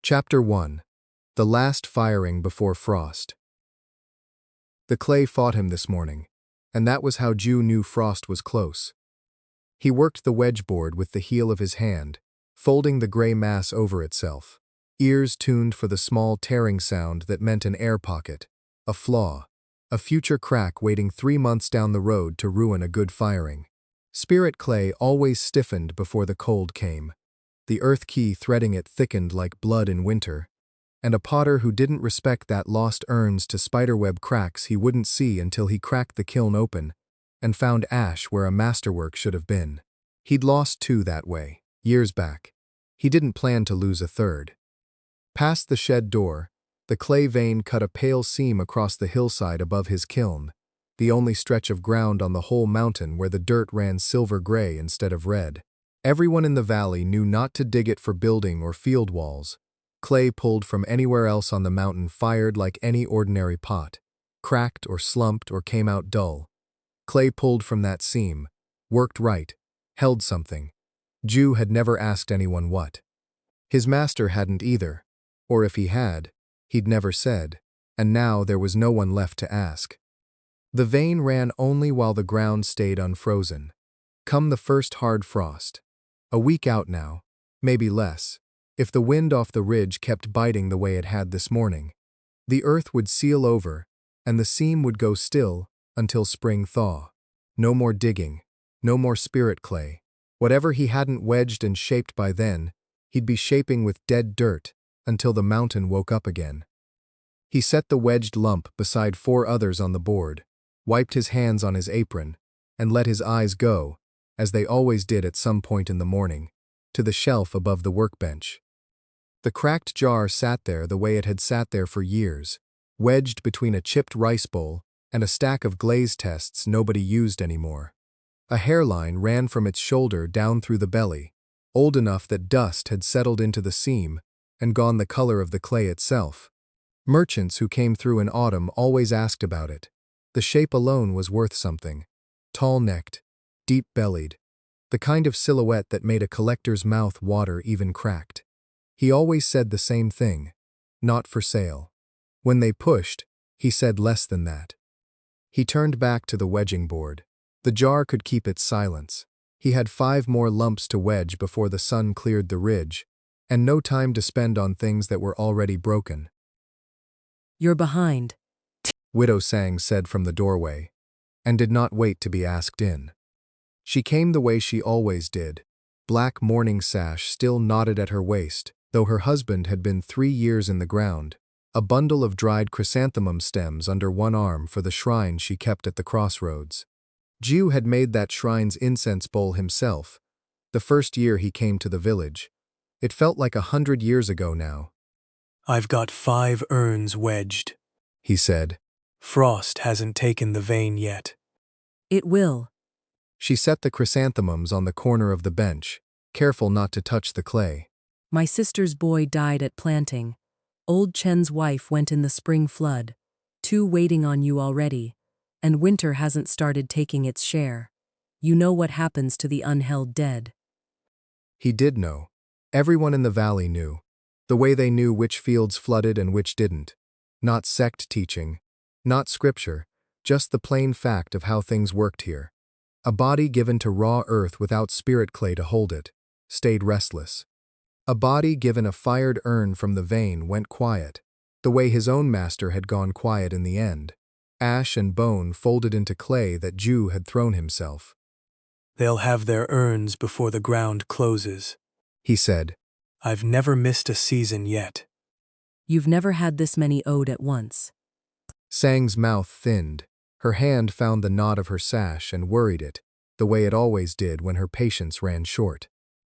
Chapter 1. The Last Firing Before Frost. The clay fought him this morning, and that was how Jew knew frost was close. He worked the wedge board with the heel of his hand, folding the gray mass over itself, ears tuned for the small tearing sound that meant an air pocket, a flaw, a future crack waiting 3 months down the road to ruin a good firing. Spirit clay always stiffened before the cold came. The earth key threading it thickened like blood in winter, and a potter who didn't respect that lost urns to spiderweb cracks he wouldn't see until he cracked the kiln open and found ash where a masterwork should have been. He'd lost 2 that way, years back. He didn't plan to lose a third. Past the shed door, the clay vein cut a pale seam across the hillside above his kiln, the only stretch of ground on the whole mountain where the dirt ran silver-gray instead of red. Everyone in the valley knew not to dig it for building or field walls. Clay pulled from anywhere else on the mountain fired like any ordinary pot, cracked or slumped or came out dull. Clay pulled from that seam, worked right, held something. Jew had never asked anyone what. His master hadn't either, or if he had, he'd never said, and now there was no one left to ask. The vein ran only while the ground stayed unfrozen. Come the first hard frost. A week out now, maybe less, if the wind off the ridge kept biting the way it had this morning. The earth would seal over, and the seam would go still until spring thaw. No more digging, no more spirit clay. Whatever he hadn't wedged and shaped by then, he'd be shaping with dead dirt until the mountain woke up again. He set the wedged lump beside 4 others on the board, wiped his hands on his apron, and let his eyes go, as they always did at some point in the morning, to the shelf above the workbench. The cracked jar sat there the way it had sat there for years, wedged between a chipped rice bowl and a stack of glaze tests nobody used anymore. A hairline ran from its shoulder down through the belly, old enough that dust had settled into the seam and gone the color of the clay itself. Merchants who came through in autumn always asked about it. The shape alone was worth something. Tall-necked, deep-bellied, the kind of silhouette that made a collector's mouth water even cracked. He always said the same thing, not for sale. When they pushed, he said less than that. He turned back to the wedging board. The jar could keep its silence. He had 5 more lumps to wedge before the sun cleared the ridge, and no time to spend on things that were already broken. "You're behind," Widow Sang said from the doorway, and did not wait to be asked in. She came the way she always did, black mourning sash still knotted at her waist, though her husband had been 3 years in the ground, a bundle of dried chrysanthemum stems under one arm for the shrine she kept at the crossroads. Jew had made that shrine's incense bowl himself, the first year he came to the village. It felt like 100 years ago now. "I've got 5 urns wedged," he said. "Frost hasn't taken the vein yet." "It will." She set the chrysanthemums on the corner of the bench, careful not to touch the clay. "My sister's boy died at planting. Old Chen's wife went in the spring flood. 2 waiting on you already, and winter hasn't started taking its share. You know what happens to the unheld dead." He did know. Everyone in the valley knew. The way they knew which fields flooded and which didn't. Not sect teaching, not scripture, just the plain fact of how things worked here. A body given to raw earth without spirit clay to hold it stayed restless. A body given a fired urn from the vein went quiet, the way his own master had gone quiet in the end. Ash and bone folded into clay that Jew had thrown himself. "They'll have their urns before the ground closes," he said. "I've never missed a season yet." "You've never had this many owed at once." Sang's mouth thinned. Her hand found the knot of her sash and worried it, the way it always did when her patience ran short.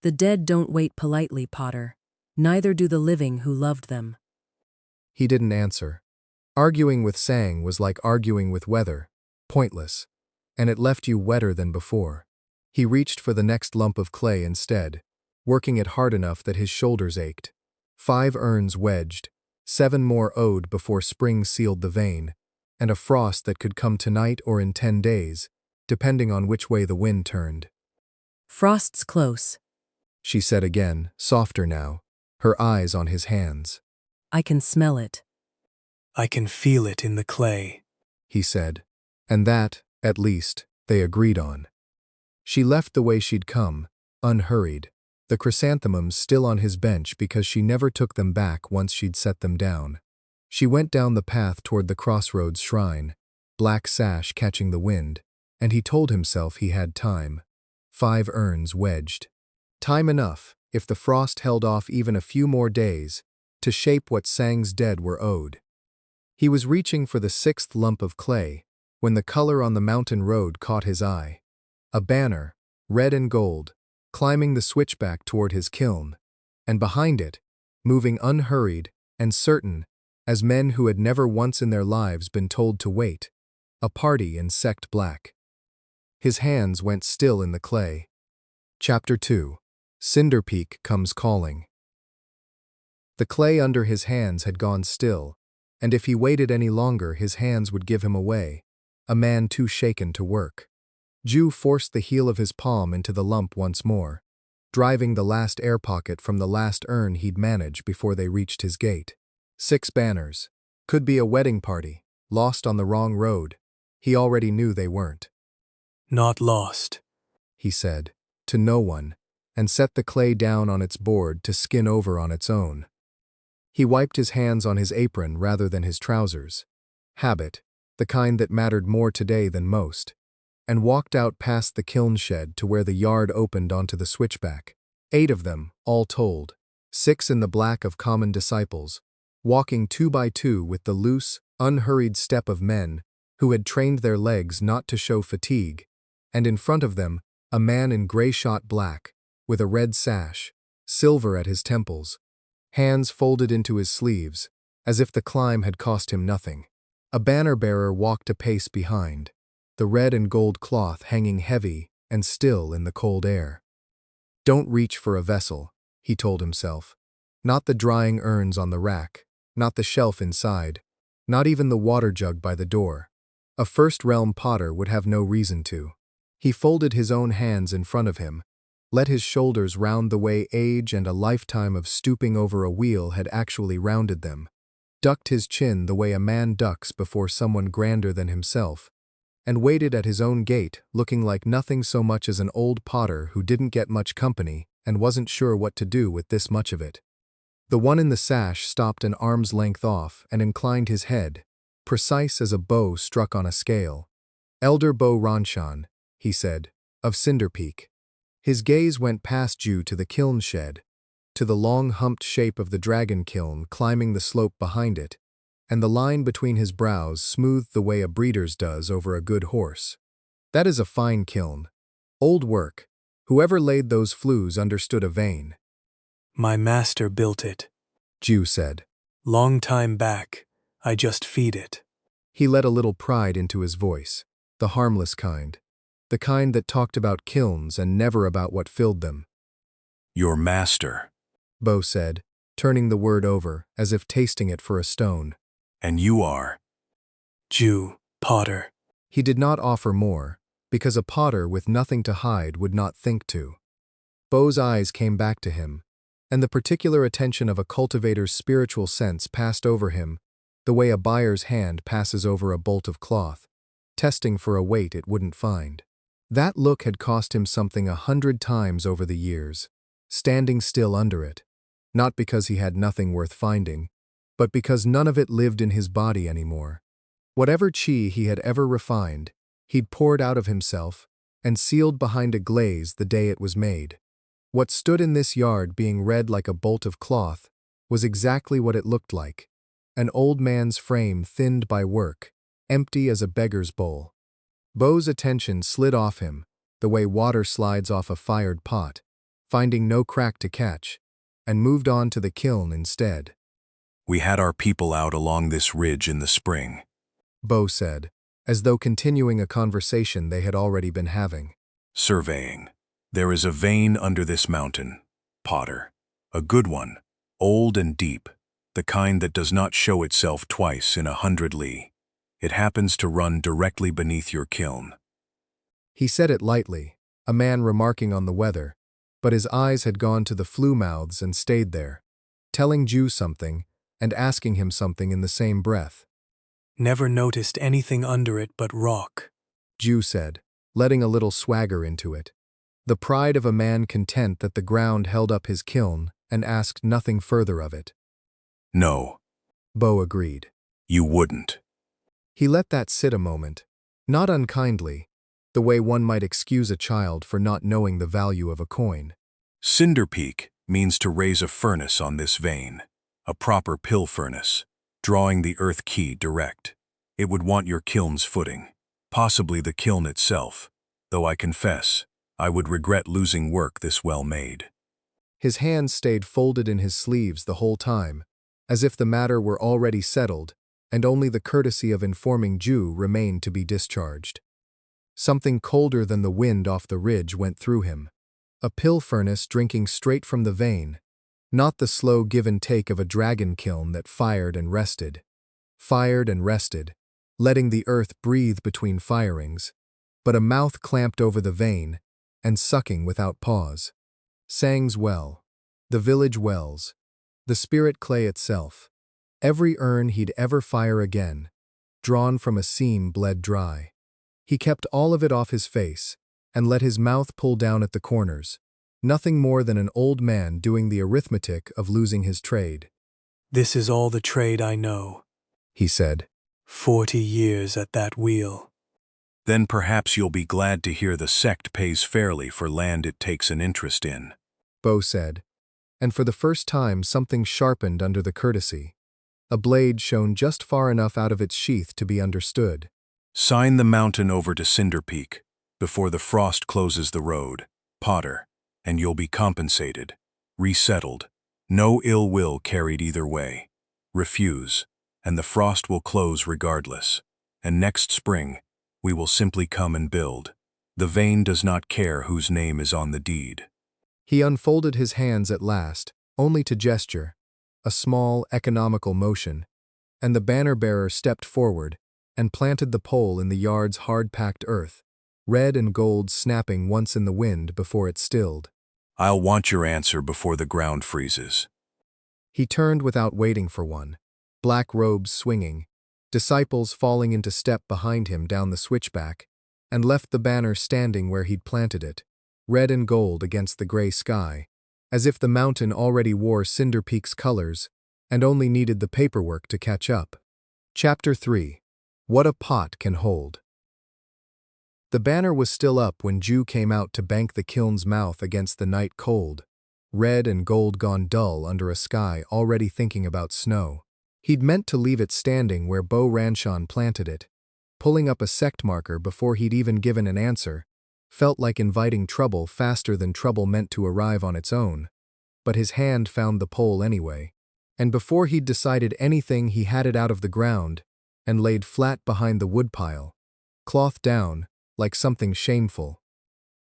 "The dead don't wait politely, Potter. Neither do the living who loved them." He didn't answer. Arguing with Sang was like arguing with weather, pointless, and it left you wetter than before. He reached for the next lump of clay instead, working it hard enough that his shoulders ached. 5 urns wedged, 7 more owed before spring sealed the vein, and a frost that could come tonight or in 10 days, depending on which way the wind turned. "Frost's close," she said again, softer now. her eyes on his hands. I can smell it. I can feel it in the clay. He said, and that, at least, they agreed on. She left the way she'd come, unhurried, the chrysanthemums still on his bench because she never took them back once she'd set them down. She went down the path toward the crossroads shrine, black sash catching the wind, and he told himself he had time. 5 urns wedged. Time enough, if the frost held off even a few more days, to shape what Sang's dead were owed. He was reaching for the 6th lump of clay, when the color on the mountain road caught his eye. A banner, red and gold, climbing the switchback toward his kiln, and behind it, moving unhurried and certain as men who had never once in their lives been told to wait, a party in sect black. His hands went still in the clay. Chapter 2. Cinderpeak Comes Calling. The clay under his hands had gone still, and if he waited any longer his hands would give him away, a man too shaken to work. Ju forced the heel of his palm into the lump once more, driving the last air pocket from the last urn he'd manage before they reached his gate. 6 banners. Could be a wedding party, lost on the wrong road. He already knew they weren't. Not lost, He said, to no one, and set the clay down on its board to skin over on its own. He wiped his hands on his apron rather than his trousers. Habit, the kind that mattered more today than most, and walked out past the kiln shed to where the yard opened onto the switchback. 8 of them, all told, 6 in the black of common disciples, walking 2 by 2 with the loose, unhurried step of men who had trained their legs not to show fatigue, and in front of them, a man in gray-shot black, with a red sash, silver at his temples, hands folded into his sleeves, as if the climb had cost him nothing. A banner-bearer walked a pace behind, the red and gold cloth hanging heavy and still in the cold air. Don't reach for a vessel, he told himself. Not the drying urns on the rack, not the shelf inside, not even the water jug by the door. A first-realm potter would have no reason to. He folded his own hands in front of him, let his shoulders round the way age and a lifetime of stooping over a wheel had actually rounded them, ducked his chin the way a man ducks before someone grander than himself, and waited at his own gate looking like nothing so much as an old potter who didn't get much company and wasn't sure what to do with this much of it. The one in the sash stopped an arm's length off and inclined his head, precise as a bow struck on a scale. Elder Bo Ranshan, he said, of Cinderpeak. His gaze went past Ju to the kiln shed, to the long humped shape of the dragon kiln climbing the slope behind it, and the line between his brows smoothed the way a breeder's does over a good horse. That is a fine kiln. Old work. Whoever laid those flues understood a vein. My master built it. Ju said. Long time back, I just feed it. He let a little pride into his voice, the harmless kind, the kind that talked about kilns and never about what filled them. Your master. Bo said, turning the word over as if tasting it for a stone. And you are? Ju, potter. He did not offer more, because a potter with nothing to hide would not think to. Bo's eyes came back to him, and the particular attention of a cultivator's spiritual sense passed over him, the way a buyer's hand passes over a bolt of cloth, testing for a weight it wouldn't find. That look had cost him something 100 times over the years, standing still under it, not because he had nothing worth finding, but because none of it lived in his body anymore. Whatever chi he had ever refined, he'd poured out of himself and sealed behind a glaze the day it was made. What stood in this yard being red like a bolt of cloth was exactly what it looked like, an old man's frame thinned by work, empty as a beggar's bowl. Bo's attention slid off him, the way water slides off a fired pot, finding no crack to catch, and moved on to the kiln instead. We had our people out along this ridge in the spring. Bo said, as though continuing a conversation they had already been having. Surveying. There is a vein under this mountain, potter. A good one, old and deep, the kind that does not show itself twice in 100 li. It happens to run directly beneath your kiln. He said it lightly, a man remarking on the weather, but his eyes had gone to the flue mouths and stayed there, telling Ju something and asking him something in the same breath. Never noticed anything under it but rock. Ju said, letting a little swagger into it. The pride of a man content that the ground held up his kiln and asked nothing further of it. No, Bo agreed. you wouldn't. He let that sit a moment, not unkindly, the way one might excuse a child for not knowing the value of a coin. Cinderpeak means to raise a furnace on this vein, a proper pill furnace, drawing the earth key direct. It would want your kiln's footing, possibly the kiln itself, though I confess, I would regret losing work this well made. His hands stayed folded in his sleeves the whole time, as if the matter were already settled, and only the courtesy of informing Ju remained to be discharged. Something colder than the wind off the ridge went through him. A pill furnace drinking straight from the vein, not the slow give and take of a dragon kiln that fired and rested, letting the earth breathe between firings, but a mouth clamped over the vein and sucking without pause. Sang's well, the village wells, the spirit clay itself, every urn he'd ever fire again, drawn from a seam bled dry. He kept all of it off his face and let his mouth pull down at the corners, nothing more than an old man doing the arithmetic of losing his trade. This is all the trade I know. He said. 40 years at that wheel. Then perhaps you'll be glad to hear the sect pays fairly for land it takes an interest in. Bo said, and for the first time something sharpened under the courtesy. A blade shone just far enough out of its sheath to be understood. Sign the mountain over to Cinderpeak before the frost closes the road, Potter, and you'll be compensated, resettled, no ill will carried either way. Refuse, and the frost will close regardless, and next spring, we will simply come and build. The vein does not care whose name is on the deed. He unfolded his hands at last, only to gesture, a small, economical motion, and the banner-bearer stepped forward and planted the pole in the yard's hard-packed earth, red and gold snapping once in the wind before it stilled. I'll want your answer before the ground freezes. He turned without waiting for one, black robes swinging, disciples falling into step behind him down the switchback, and left the banner standing where he'd planted it, red and gold against the gray sky, as if the mountain already wore Cinderpeak's colors and only needed the paperwork to catch up. Chapter 3. What a Pot Can Hold. The banner was still up when Ju came out to bank the kiln's mouth against the night cold, red and gold gone dull under a sky already thinking about snow. He'd meant to leave it standing where Bo Ranchon planted it. Pulling up a sect marker before he'd even given an answer felt like inviting trouble faster than trouble meant to arrive on its own. But his hand found the pole anyway, and before he'd decided anything he had it out of the ground and laid flat behind the woodpile, cloth down, like something shameful.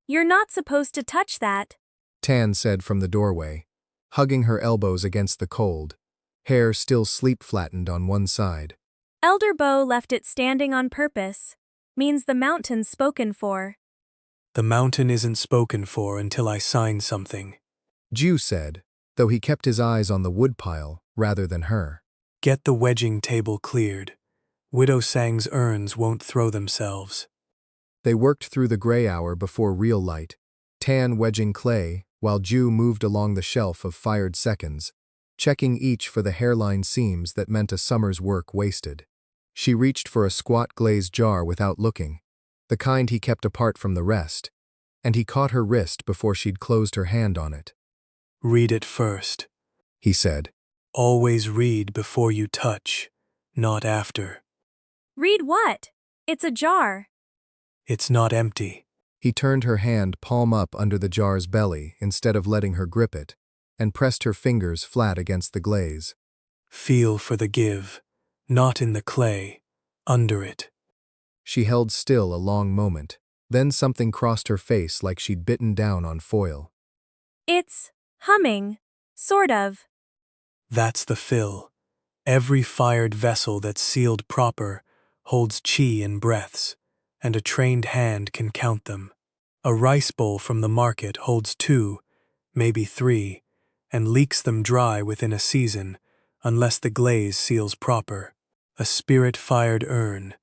"You're not supposed to touch that," Tan said from the doorway, hugging her elbows against the cold, hair still sleep-flattened on one side. "Elder Bo left it standing on purpose. Means the mountain's spoken for." The mountain isn't spoken for until I sign something. Ju said, though he kept his eyes on the woodpile rather than her. Get the wedging table cleared. Widow Sang's urns won't throw themselves. They worked through the gray hour before real light, Tan wedging clay while Ju moved along the shelf of fired seconds, checking each for the hairline seams that meant a summer's work wasted. She reached for a squat glazed jar without looking, the kind he kept apart from the rest, and he caught her wrist before she'd closed her hand on it. Read it first, he said. Always read before you touch, not after. "Read what? It's a jar." It's not empty. He turned her hand palm up under the jar's belly instead of letting her grip it, and pressed her fingers flat against the glaze. Feel for the give, not in the clay, under it. She held still a long moment, then something crossed her face like she'd bitten down on foil. "It's humming, sort of." That's the fill. Every fired vessel that's sealed proper holds chi in breaths, and a trained hand can count them. A rice bowl from the market holds 2, maybe 3, and leaks them dry within a season, unless the glaze seals proper. A spirit-fired urn,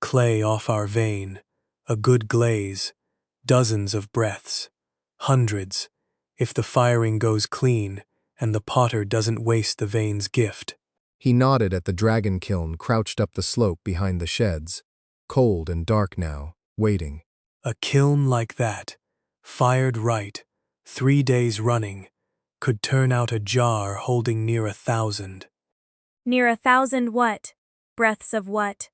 clay off our vein, a good glaze, dozens of breaths, hundreds, if the firing goes clean and the potter doesn't waste the vein's gift. He nodded at the dragon kiln crouched up the slope behind the sheds, cold and dark now, waiting. A kiln like that, fired right, 3 days running, could turn out a jar holding near 1,000. Near 1,000 what? Breaths of what?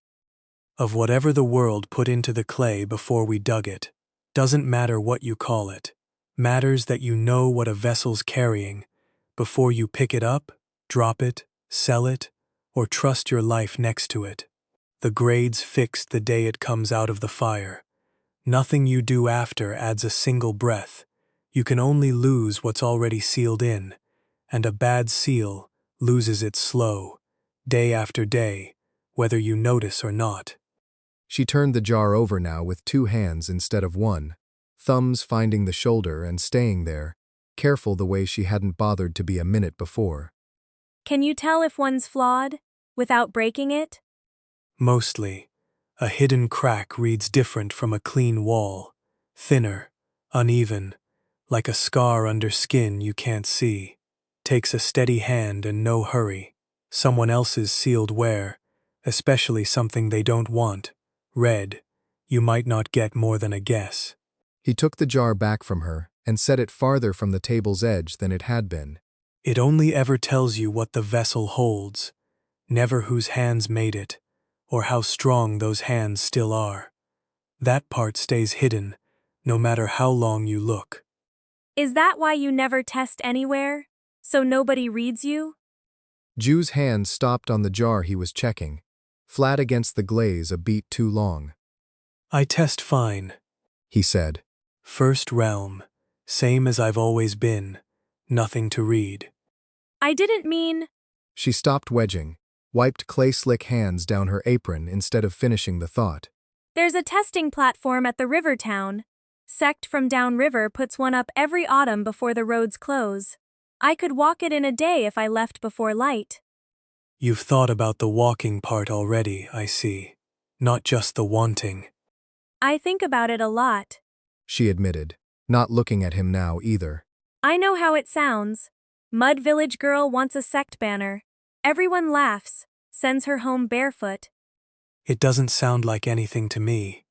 Of whatever the world put into the clay before we dug it. Doesn't matter what you call it. Matters that you know what a vessel's carrying before you pick it up, drop it, sell it, or trust your life next to it. The grade's fixed the day it comes out of the fire. Nothing you do after adds a single breath. You can only lose what's already sealed in, and a bad seal loses it slow, day after day, whether you notice or not. She turned the jar over now with 2 hands instead of 1, thumbs finding the shoulder and staying there, careful the way she hadn't bothered to be a minute before. Can you tell if one's flawed, without breaking it? Mostly. A hidden crack reads different from a clean wall, thinner, uneven, like a scar under skin you can't see. Takes a steady hand and no hurry. Someone else's sealed wear, especially something they don't want, red, you might not get more than a guess. He took the jar back from her and set it farther from the table's edge than it had been. It only ever tells you what the vessel holds, never whose hands made it, or how strong those hands still are. That part stays hidden, no matter how long you look. Is that why you never test anywhere? So nobody reads you? Ju's hand stopped on the jar he was checking, flat against the glaze a beat too long. I test fine, He said. First realm, same as I've always been, nothing to read. I didn't mean… She stopped wedging, wiped clay-slick hands down her apron instead of finishing the thought. There's a testing platform at the river town. Sect from downriver puts one up every autumn before the roads close. I could walk it in a day if I left before light. You've thought about the walking part already, I see. Not just the wanting. I think about it a lot. She admitted, not looking at him now either. I know how it sounds. Mud Village girl wants a sect banner. Everyone laughs, sends her home barefoot. It doesn't sound like anything to me.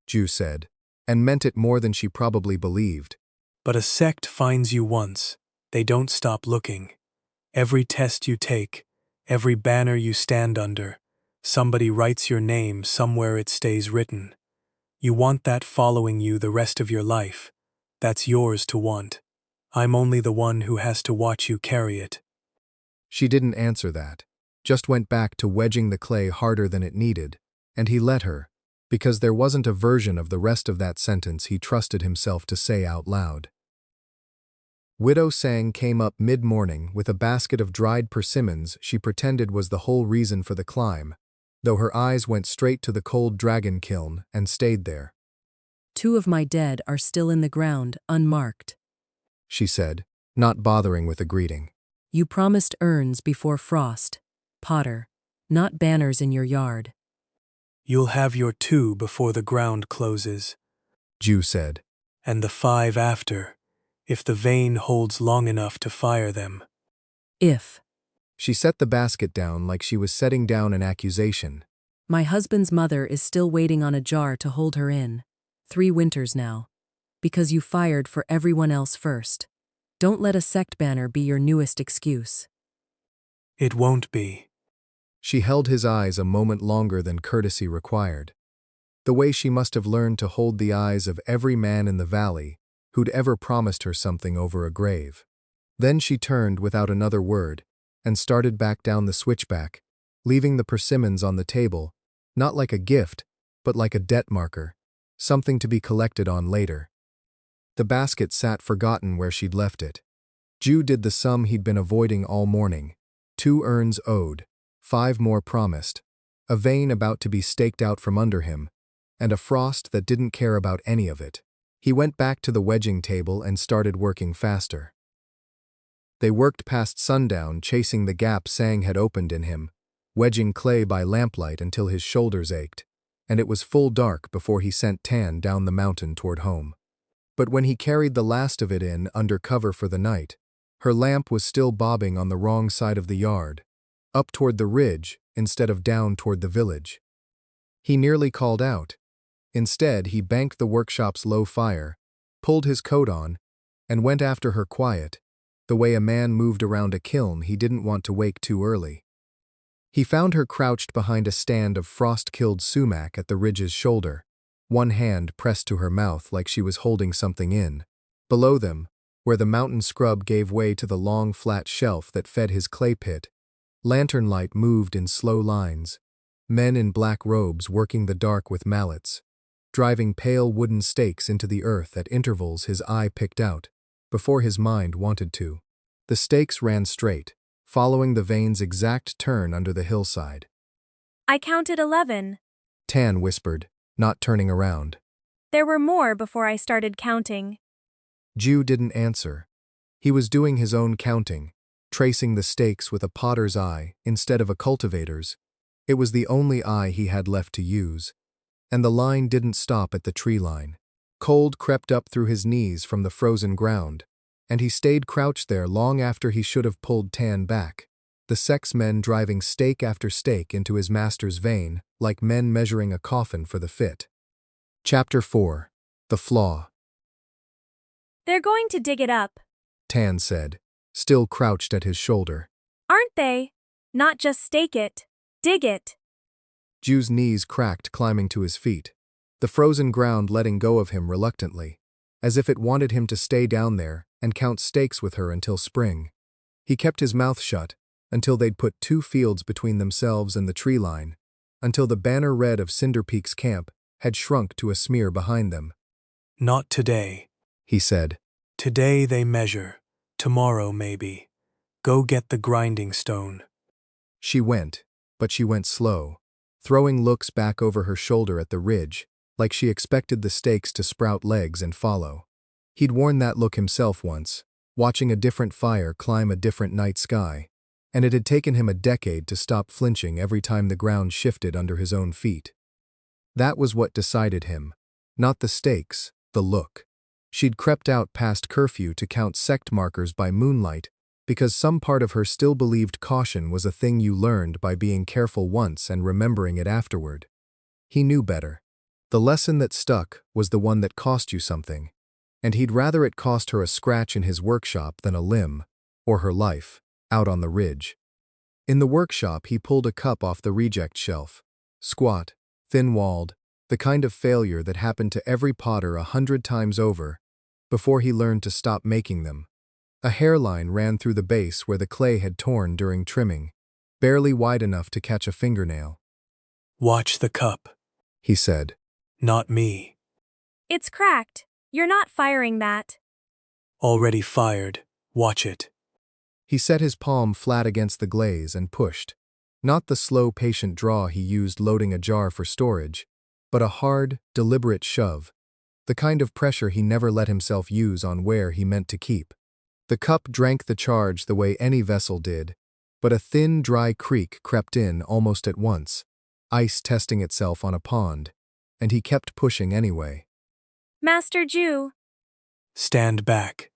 Ju said, and meant it more than she probably believed. But a sect finds you once. They don't stop looking. Every test you take, every banner you stand under, somebody writes your name somewhere it stays written. You want that following you the rest of your life. That's yours to want. I'm only the one who has to watch you carry it. She didn't answer that, just went back to wedging the clay harder than it needed, and he let her, because there wasn't a version of the rest of that sentence he trusted himself to say out loud. Widow Sang came up mid-morning with a basket of dried persimmons she pretended was the whole reason for the climb, though her eyes went straight to the cold dragon kiln and stayed there. 2 of my dead are still in the ground, unmarked. She said, not bothering with a greeting. You promised urns before frost, Potter, not banners in your yard. You'll have your 2 before the ground closes. Ju said. And the 5 after, if the vein holds long enough to fire them. If. She set the basket down like she was setting down an accusation. My husband's mother is still waiting on a jar to hold her in. 3 winters now. Because you fired for everyone else first. Don't let a sect banner be your newest excuse. It won't be. She held his eyes a moment longer than courtesy required. The way she must have learned to hold the eyes of every man in the valley who'd ever promised her something over a grave. Then she turned without another word and started back down the switchback, leaving the persimmons on the table, not like a gift, but like a debt marker, something to be collected on later. The basket sat forgotten where she'd left it. Ju did the sum he'd been avoiding all morning. 2 urns owed, 5 more promised, a vein about to be staked out from under him, and a frost that didn't care about any of it. He went back to the wedging table and started working faster. They worked past sundown, chasing the gap Sang had opened in him, wedging clay by lamplight until his shoulders ached, and it was full dark before he sent Tan down the mountain toward home. But when he carried the last of it in under cover for the night, her lamp was still bobbing on the wrong side of the yard, up toward the ridge instead of down toward the village. He nearly called out. Instead, he banked the workshop's low fire, pulled his coat on, and went after her quiet, the way a man moved around a kiln he didn't want to wake too early. He found her crouched behind a stand of frost-killed sumac at the ridge's shoulder, one hand pressed to her mouth like she was holding something in. Below them, where the mountain scrub gave way to the long flat shelf that fed his clay pit, lantern light moved in slow lines, men in black robes working the dark with mallets, driving pale wooden stakes into the earth at intervals his eye picked out, before his mind wanted to. The stakes ran straight, following the vein's exact turn under the hillside. I counted 11. Tan whispered, not turning around. There were more before I started counting. Ju didn't answer. He was doing his own counting, tracing the stakes with a potter's eye instead of a cultivator's. It was the only eye he had left to use. And the line didn't stop at the tree line. Cold crept up through his knees from the frozen ground, and he stayed crouched there long after he should have pulled Tan back, the sex men driving stake after stake into his master's vein like men measuring a coffin for the fit. Chapter 4. The Flaw. They're going to dig it up. Tan said, still crouched at his shoulder. Aren't they? Not just stake it. Dig it. Ju's knees cracked climbing to his feet, the frozen ground letting go of him reluctantly, as if it wanted him to stay down there and count stakes with her until spring. He kept his mouth shut until they'd put 2 fields between themselves and the tree line, until the banner red of Cinderpeak's camp had shrunk to a smear behind them. Not today, he said. Today they measure. Tomorrow, maybe. Go get the grinding stone. She went, but she went slow, throwing looks back over her shoulder at the ridge, like she expected the stakes to sprout legs and follow. He'd worn that look himself once, watching a different fire climb a different night sky, and it had taken him a decade to stop flinching every time the ground shifted under his own feet. That was what decided him, not the stakes, the look. She'd crept out past curfew to count sect markers by moonlight because some part of her still believed caution was a thing you learned by being careful once and remembering it afterward. He knew better. The lesson that stuck was the one that cost you something, and he'd rather it cost her a scratch in his workshop than a limb, or her life, out on the ridge. In the workshop, he pulled a cup off the reject shelf, squat, thin-walled, the kind of failure that happened to every potter 100 times over before he learned to stop making them. A hairline ran through the base where the clay had torn during trimming, barely wide enough to catch a fingernail. Watch the cup, He said. Not me. It's cracked. You're not firing that. Already fired. Watch it. He set his palm flat against the glaze and pushed, not the slow, patient draw he used loading a jar for storage, but a hard, deliberate shove, the kind of pressure he never let himself use on where he meant to keep. The cup drank the charge the way any vessel did, but a thin, dry creek crept in almost at once, ice testing itself on a pond, and he kept pushing anyway. Master Ju. Stand back.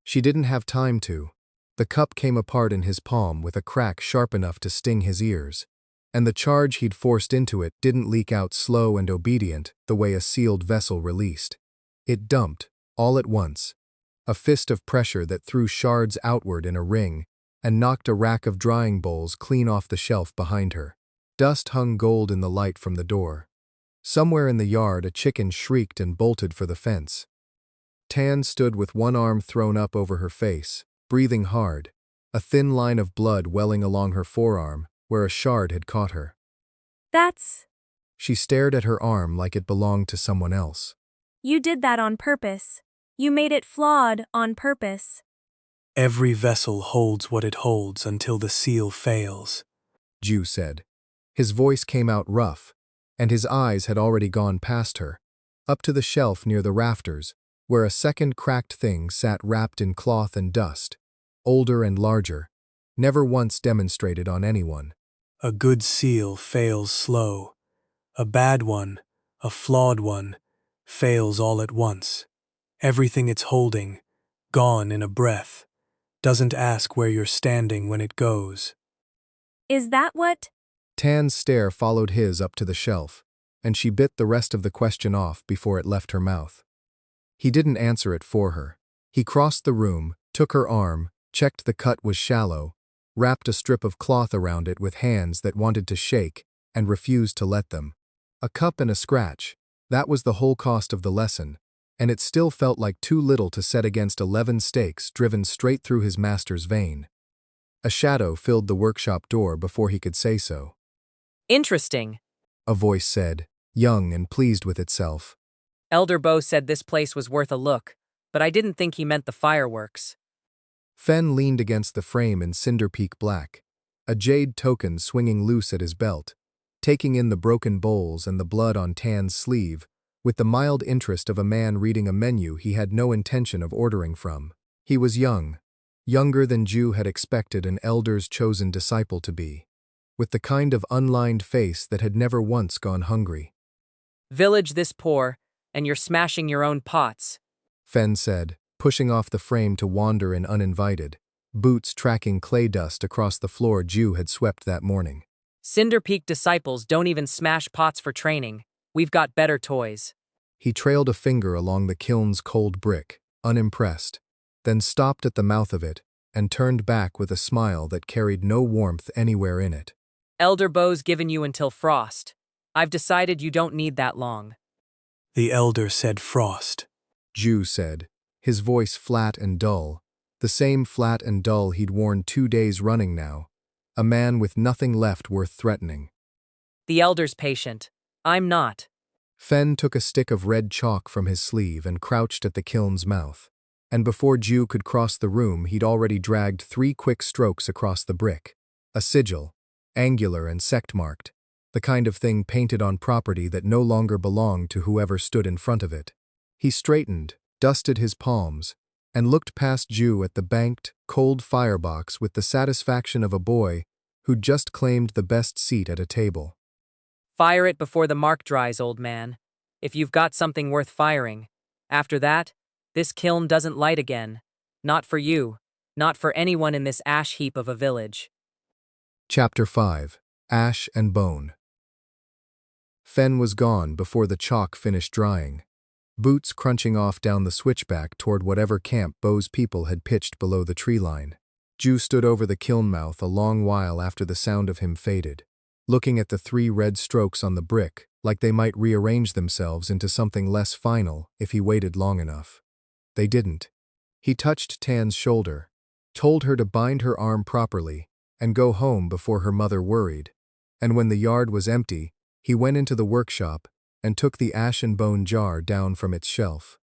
She didn't have time to. The cup came apart in his palm with a crack sharp enough to sting his ears, and the charge he'd forced into it didn't leak out slow and obedient the way a sealed vessel released. It dumped, all at once, a fist of pressure that threw shards outward in a ring and knocked a rack of drying bowls clean off the shelf behind her. Dust hung gold in the light from the door. Somewhere in the yard a chicken shrieked and bolted for the fence. Tan stood with one arm thrown up over her face, breathing hard, a thin line of blood welling along her forearm where a shard had caught her. That's... She stared at her arm like it belonged to someone else. You did that on purpose. You made it flawed on purpose. Every vessel holds what it holds until the seal fails, Ju said. His voice came out rough, and his eyes had already gone past her, up to the shelf near the rafters, where a second cracked thing sat wrapped in cloth and dust, older and larger, never once demonstrated on anyone. A good seal fails slow. A bad one, a flawed one, fails all at once. Everything it's holding, gone in a breath. Doesn't ask where you're standing when it goes. Is that what? Tan's stare followed his up to the shelf, and she bit the rest of the question off before it left her mouth. He didn't answer it for her. He crossed the room, took her arm, checked the cut was shallow, wrapped a strip of cloth around it with hands that wanted to shake and refused to let them. A cup and a scratch, that was the whole cost of the lesson, and it still felt like too little to set against 11 stakes driven straight through his master's vein. A shadow filled the workshop door before he could say so. Interesting. A voice said, young and pleased with itself. Elder Bo said this place was worth a look, but I didn't think he meant the fireworks. Fen leaned against the frame in Cinderpeak black, a jade token swinging loose at his belt, taking in the broken bowls and the blood on Tan's sleeve, with the mild interest of a man reading a menu he had no intention of ordering from. He was young, younger than Ju had expected an elder's chosen disciple to be, with the kind of unlined face that had never once gone hungry. Village this poor, and you're smashing your own pots. Fen said, pushing off the frame to wander in uninvited, boots tracking clay dust across the floor Ju had swept that morning. Cinderpeak disciples don't even smash pots for training. We've got better toys. He trailed a finger along the kiln's cold brick, unimpressed, then stopped at the mouth of it and turned back with a smile that carried no warmth anywhere in it. Elder Bo's given you until frost. I've decided you don't need that long. The elder said frost. Ju said, his voice flat and dull, the same flat and dull he'd worn 2 days running now, a man with nothing left worth threatening. The elder's patient. I'm not. Fen took a stick of red chalk from his sleeve and crouched at the kiln's mouth, and before Ju could cross the room he'd already dragged 3 quick strokes across the brick, a sigil, angular and sect-marked, the kind of thing painted on property that no longer belonged to whoever stood in front of it. He straightened, dusted his palms, and looked past Ju at the banked, cold firebox with the satisfaction of a boy who'd just claimed the best seat at a table. Fire it before the mark dries, old man. If you've got something worth firing. After that, this kiln doesn't light again. Not for you. Not for anyone in this ash heap of a village. Chapter 5. Ash and Bone. Fen was gone before the chalk finished drying, boots crunching off down the switchback toward whatever camp Bo's people had pitched below the tree line. Ju stood over the kiln mouth a long while after the sound of him faded, looking at the 3 red strokes on the brick like they might rearrange themselves into something less final if he waited long enough. They didn't. He touched Tan's shoulder, told her to bind her arm properly and go home before her mother worried, and when the yard was empty, he went into the workshop and took the ash and bone jar down from its shelf.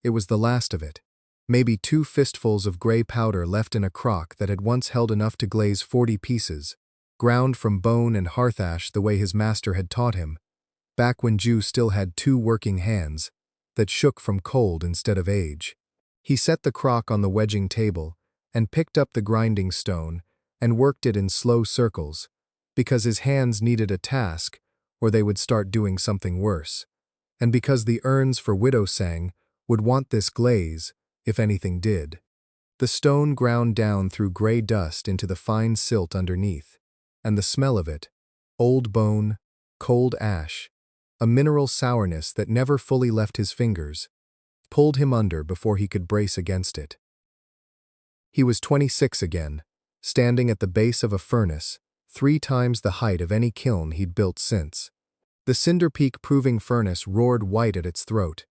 It was the last of it, maybe 2 fistfuls of gray powder left in a crock that had once held enough to glaze 40 pieces, ground from bone and hearth ash the way his master had taught him, back when Ju still had 2 working hands that shook from cold instead of age. He set the crock on the wedging table and picked up the grinding stone and worked it in slow circles, because his hands needed a task or they would start doing something worse, and because the urns for widow sang would want this glaze if anything did. The stone ground down through gray dust into the fine silt underneath, and the smell of it, old bone, cold ash, a mineral sourness that never fully left his fingers, pulled him under before he could brace against it. He was 26 again, standing at the base of a furnace, 3 times the height of any kiln he'd built since. The Cinderpeak proving furnace roared white at its throat.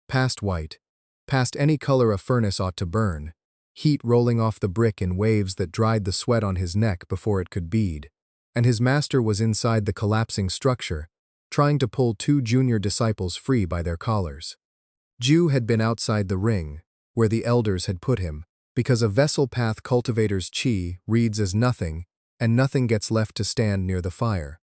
Past white, past any color a furnace ought to burn, heat rolling off the brick in waves that dried the sweat on his neck before it could bead, and his master was inside the collapsing structure, trying to pull 2 junior disciples free by their collars. Ju had been outside the ring, where the elders had put him, because a vessel path cultivator's chi reads as nothing, and nothing gets left to stand near the fire.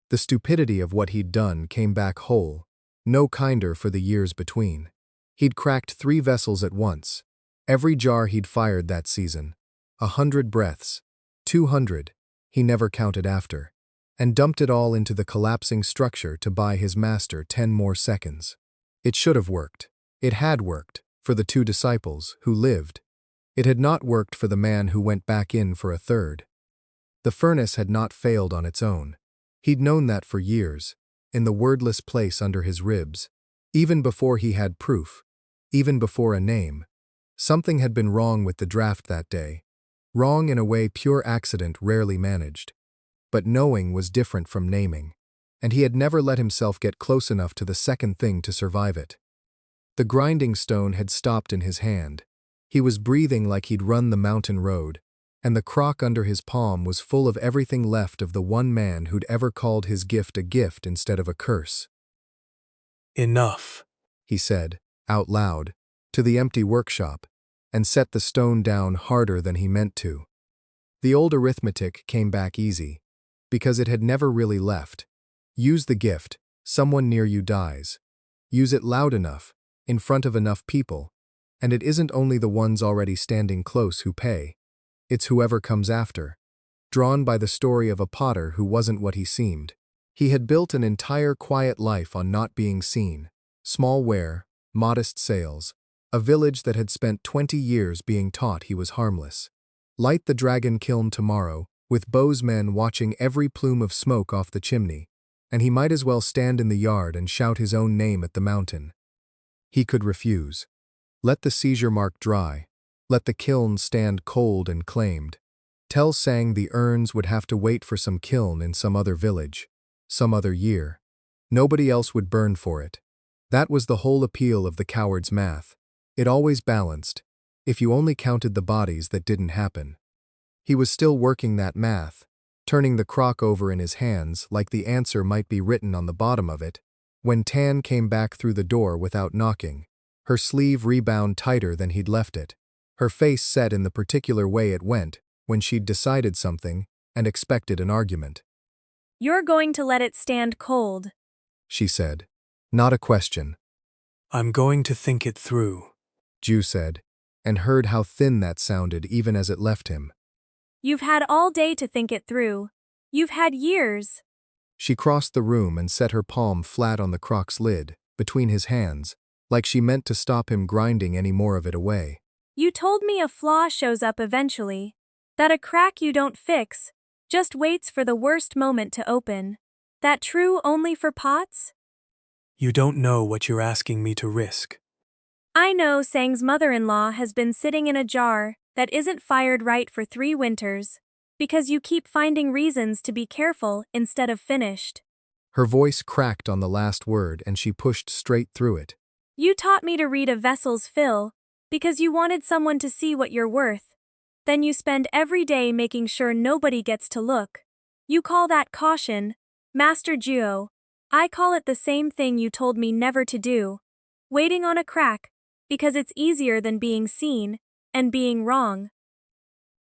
The stupidity of what he'd done came back whole, no kinder for the years between. He'd cracked 3 vessels at once, Every jar he'd fired that season, 100 breaths, 200, he never counted after, and dumped it all into the collapsing structure to buy his master 10 more seconds. It should have worked. It had worked, for the 2 disciples, who lived. It had not worked for the man who went back in for a third. The furnace had not failed on its own. He'd known that for years, in the wordless place under his ribs, even before he had proof, even before a name. Something had been wrong with the draft that day, wrong in a way pure accident rarely managed. But knowing was different from naming, and he had never let himself get close enough to the second thing to survive it. The grinding stone had stopped in his hand. He was breathing like he'd run the mountain road, and the crock under his palm was full of everything left of the one man who'd ever called his gift a gift instead of a curse. Enough, He said, out loud, to the empty workshop, and set the stone down harder than he meant to. The old arithmetic came back easy, because it had never really left. Use the gift, someone near you dies. Use it loud enough, in front of enough people, and it isn't only the ones already standing close who pay. It's whoever comes after. Drawn by the story of a potter who wasn't what he seemed. He had built an entire quiet life on not being seen. Small ware, modest sales, a village that had spent 20 years being taught he was harmless. Light the dragon kiln tomorrow, with Beau's men watching every plume of smoke off the chimney, and he might as well stand in the yard and shout his own name at the mountain. He could refuse. Let the seizure mark dry. Let the kiln stand cold and claimed. Tell Sang the urns would have to wait for some kiln in some other village, some other year. Nobody else would burn for it. That was the whole appeal of the coward's math. It always balanced, if you only counted the bodies that didn't happen. He was still working that math, turning the crock over in his hands like the answer might be written on the bottom of it, when Tan came back through the door without knocking, her sleeve rebound tighter than he'd left it, her face set in the particular way it went when she'd decided something and expected an argument. You're going to let it stand cold, She said. Not a question, I'm going to think it through. Ju said, and heard how thin that sounded even as it left him. You've had all day to think it through. You've had years. She crossed the room and set her palm flat on the crock's lid, between his hands, like she meant to stop him grinding any more of it away. You told me a flaw shows up eventually. That a crack you don't fix, just waits for the worst moment to open. That true only for pots? You don't know what you're asking me to risk. I know Sang's mother-in-law has been sitting in a jar that isn't fired right for 3 winters, because you keep finding reasons to be careful instead of finished. Her voice cracked on the last word and she pushed straight through it. You taught me to read a vessel's fill, because you wanted someone to see what you're worth. Then you spend every day making sure nobody gets to look. You call that caution, Master Juo. I call it the same thing you told me never to do. Waiting on a crack, because it's easier than being seen, and being wrong.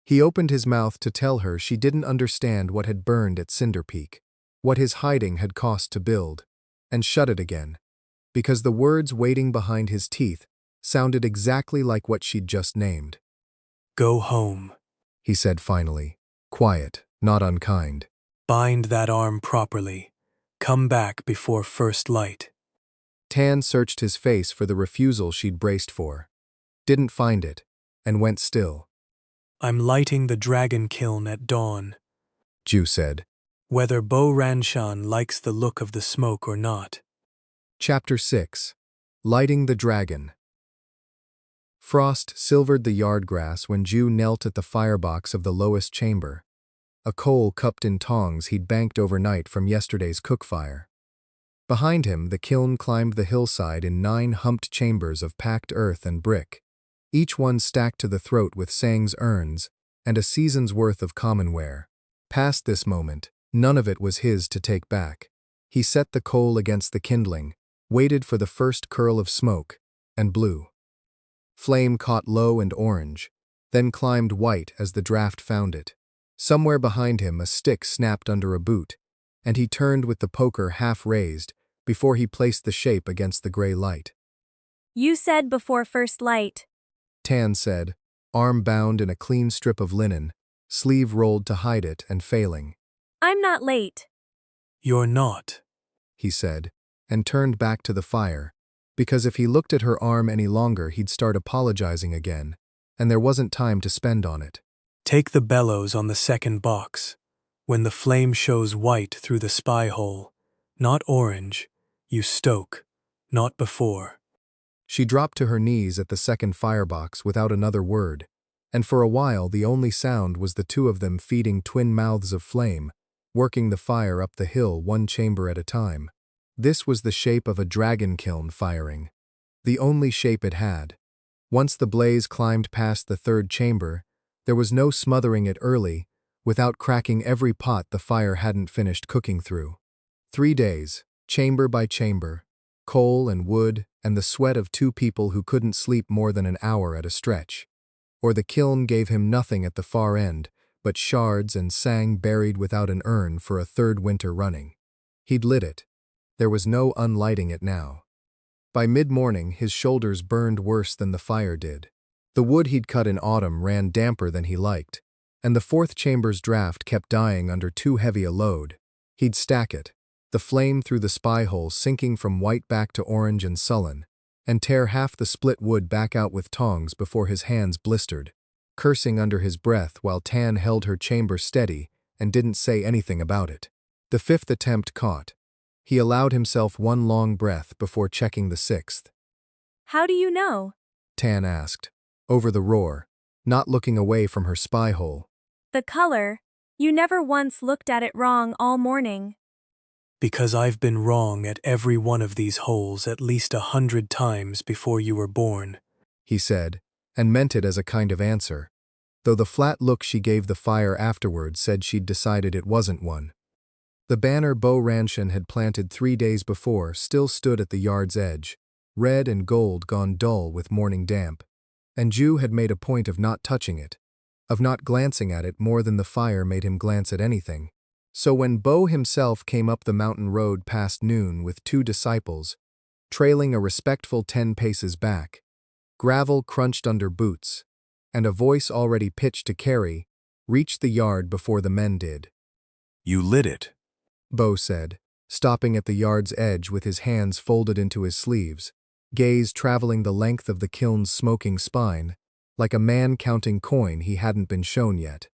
He opened his mouth to tell her she didn't understand what had burned at Cinderpeak, what his hiding had cost to build, and shut it again, because the words waiting behind his teeth sounded exactly like what she'd just named. Go home. He said finally, quiet, not unkind. Bind that arm properly. Come back before first light. Tan searched his face for the refusal she'd braced for, didn't find it, and went still. I'm lighting the dragon kiln at dawn. Ju said. Whether Bo Ranshan likes the look of the smoke or not. Chapter 6. Lighting the Dragon. Frost silvered the yard grass when Ju knelt at the firebox of the lowest chamber, a coal cupped in tongs he'd banked overnight from yesterday's cookfire. Behind him, the kiln climbed the hillside in 9 humped chambers of packed earth and brick, each one stacked to the throat with Sang's urns and a season's worth of commonware. Past this moment, none of it was his to take back. He set the coal against the kindling, waited for the first curl of smoke, and blew. Flame caught low and orange, then climbed white as the draft found it. Somewhere behind him a stick snapped under a boot, and he turned with the poker half raised before he placed the shape against the gray light. You said before first light. Tan said, arm bound in a clean strip of linen, sleeve rolled to hide it and failing. I'm not late. You're not. He said, and turned back to the fire, because if he looked at her arm any longer he'd start apologizing again, and there wasn't time to spend on it. Take the bellows on the second box. When the flame shows white through the spy hole, not orange, you stoke, not before. She dropped to her knees at the second firebox without another word, and for a while the only sound was the two of them feeding twin mouths of flame, working the fire up the hill one chamber at a time. This was the shape of a dragon kiln firing, the only shape it had. Once the blaze climbed past the third chamber, there was no smothering it early, without cracking every pot the fire hadn't finished cooking through. 3 days, chamber by chamber, coal and wood and the sweat of two people who couldn't sleep more than an hour at a stretch. Or the kiln gave him nothing at the far end, but shards and sang buried without an urn for a third winter running. He'd lit it. There was no unlighting it now. By mid-morning, his shoulders burned worse than the fire did. The wood he'd cut in autumn ran damper than he liked, and the fourth chamber's draft kept dying under too heavy a load. He'd stack it, the flame through the spy hole sinking from white back to orange and sullen, and tear half the split wood back out with tongs before his hands blistered, cursing under his breath while Tan held her chamber steady and didn't say anything about it. The fifth attempt caught. He allowed himself one long breath before checking the sixth. How do you know? Tan asked, over the roar, not looking away from her spy hole. The color. You never once looked at it wrong all morning. Because I've been wrong at every one of these holes at least 100 times before you were born, he said, and meant it as a kind of answer, though the flat look she gave the fire afterward said she'd decided it wasn't one. The banner Beau Ranshin had planted 3 days before still stood at the yard's edge, red and gold gone dull with morning damp, and Ju had made a point of not touching it, of not glancing at it more than the fire made him glance at anything. So when Beau himself came up the mountain road past noon with 2 disciples, trailing a respectful 10 paces back, gravel crunched under boots, and a voice already pitched to carry, reached the yard before the men did. You lit it. Beau said, stopping at the yard's edge with his hands folded into his sleeves, gaze traveling the length of the kiln's smoking spine, like a man counting coin he hadn't been shown yet.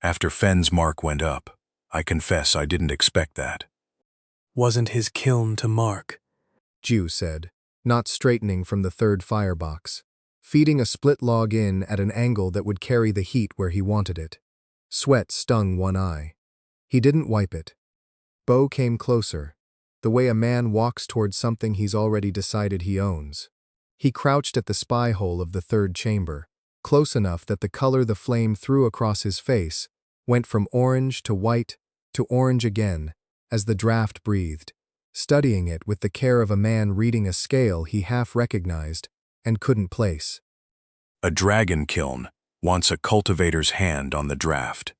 After Fenn's mark went up, I confess I didn't expect that. wasn't his kiln to mark. Ju said, not straightening from the third firebox, feeding a split log in at an angle that would carry the heat where he wanted it. Sweat stung one eye. He didn't wipe it. Beau came closer, the way a man walks toward something he's already decided he owns. He crouched at the spy hole of the third chamber, close enough that the color the flame threw across his face went from orange to white to orange again as the draft breathed, studying it with the care of a man reading a scale he half recognized and couldn't place. A dragon kiln wants a cultivator's hand on the draft.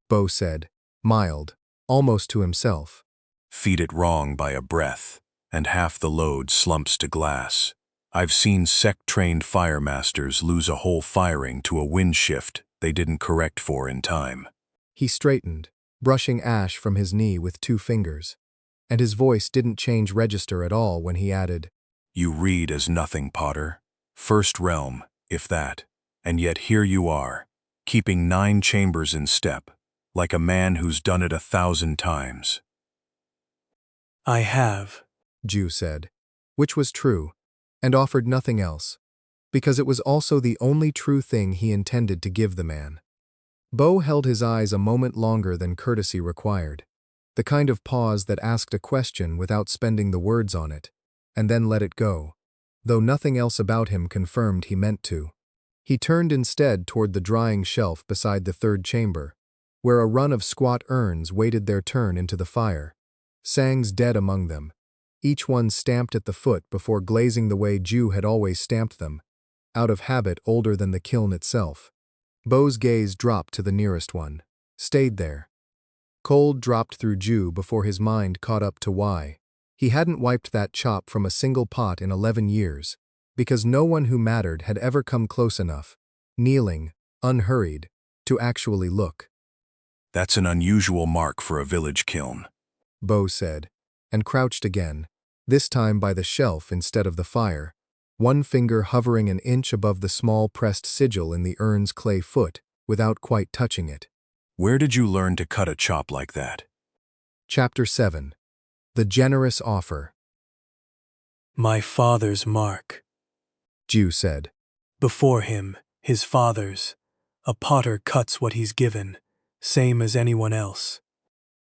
Beau said, mild, almost to himself. Feed it wrong by a breath, and half the load slumps to glass. I've seen sect-trained fire masters lose a whole firing to a wind shift they didn't correct for in time. He straightened, brushing ash from his knee with 2 fingers, and his voice didn't change register at all when he added, You read as nothing, Potter. First realm, if that. And yet here you are, keeping 9 chambers in step, like a man who's done it 1,000 times. I have, Ju said, which was true, and offered nothing else, because it was also the only true thing he intended to give the man. Beau held his eyes a moment longer than courtesy required, the kind of pause that asked a question without spending the words on it, and then let it go, though nothing else about him confirmed he meant to. He turned instead toward the drying shelf beside the third chamber, where a run of squat urns waited their turn into the fire, Sang's dead among them, each one stamped at the foot before glazing the way Ju had always stamped them, out of habit older than the kiln itself. Beau's gaze dropped to the nearest one, stayed there. Cold dropped through Ju before his mind caught up to why. He hadn't wiped that chop from a single pot in 11 years, because no one who mattered had ever come close enough, kneeling, unhurried, to actually look. That's an unusual mark for a village kiln. Bo said, and crouched again, this time by the shelf instead of the fire, one finger hovering an inch above the small pressed sigil in the urn's clay foot without quite touching it. Where did you learn to cut a chop like that? Chapter 7. The Generous Offer. My father's mark. Jew said. Before him, his father's. A potter cuts what he's given, same as anyone else.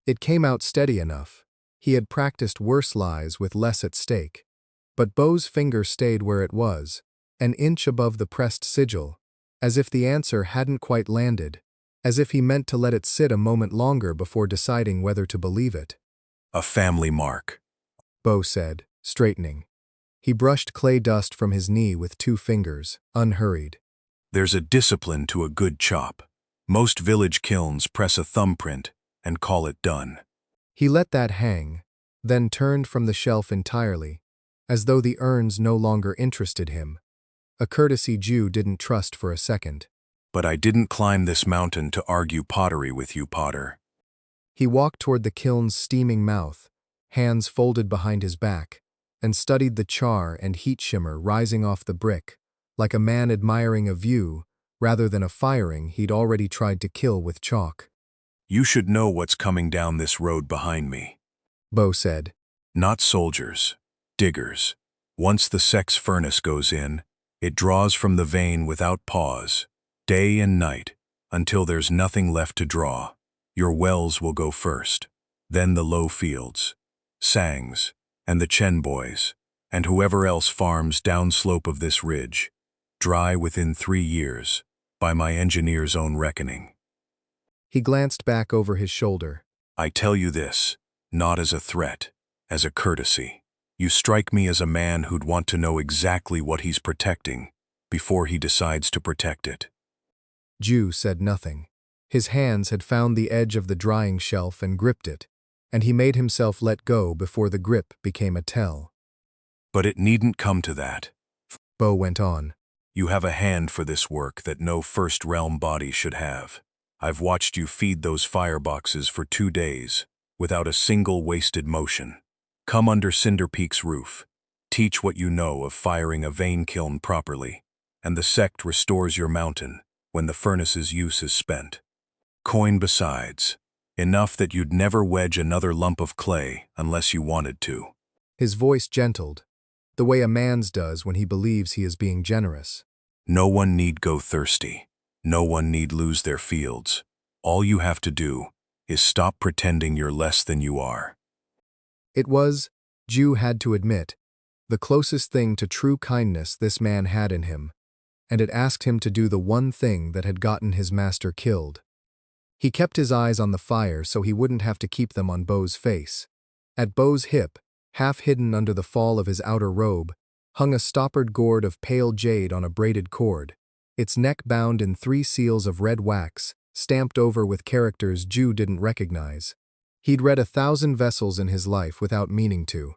It came out steady enough. He had practiced worse lies with less at stake. But Bo's finger stayed where it was, an inch above the pressed sigil, as if the answer hadn't quite landed, as if he meant to let it sit a moment longer before deciding whether to believe it. A family mark. Bo said, straightening. He brushed clay dust from his knee with 2 fingers, unhurried. There's a discipline to a good chop. Most village kilns press a thumbprint and call it done. He let that hang, then turned from the shelf entirely, as though the urns no longer interested him, a courtesy Jew didn't trust for a second. But I didn't climb this mountain to argue pottery with you, Potter. He walked toward the kiln's steaming mouth, hands folded behind his back, and studied the char and heat shimmer rising off the brick, like a man admiring a view rather than a firing he'd already tried to kill with chalk. You should know what's coming down this road behind me. Bo said. Not soldiers, diggers. Once the sect's furnace goes in, it draws from the vein without pause, day and night, until there's nothing left to draw. Your wells will go first, then the low fields, Sangs, and the Chen boys, and whoever else farms downslope of this ridge, dry within 3 years, by my engineer's own reckoning. He glanced back over his shoulder. I tell you this, not as a threat, as a courtesy. You strike me as a man who'd want to know exactly what he's protecting before he decides to protect it. Jew said nothing. His hands had found the edge of the drying shelf and gripped it, and he made himself let go before the grip became a tell. But it needn't come to that. Bo went on. You have a hand for this work that no First Realm body should have. I've watched you feed those fireboxes for 2 days, without a single wasted motion. Come under Cinderpeak's roof. Teach what you know of firing a vein kiln properly, and the sect restores your mountain when the furnace's use is spent. Coin besides, enough that you'd never wedge another lump of clay unless you wanted to. His voice gentled, the way a man's does when he believes he is being generous. No one need go thirsty. No one need lose their fields. All you have to do is stop pretending you're less than you are. It was, Jew had to admit, the closest thing to true kindness this man had in him, and it asked him to do the one thing that had gotten his master killed. He kept his eyes on the fire so he wouldn't have to keep them on Bo's face. At Bo's hip, half hidden under the fall of his outer robe, hung a stoppered gourd of pale jade on a braided cord, its neck bound in 3 seals of red wax, stamped over with characters Jew didn't recognize. He'd read 1,000 vessels in his life without meaning to.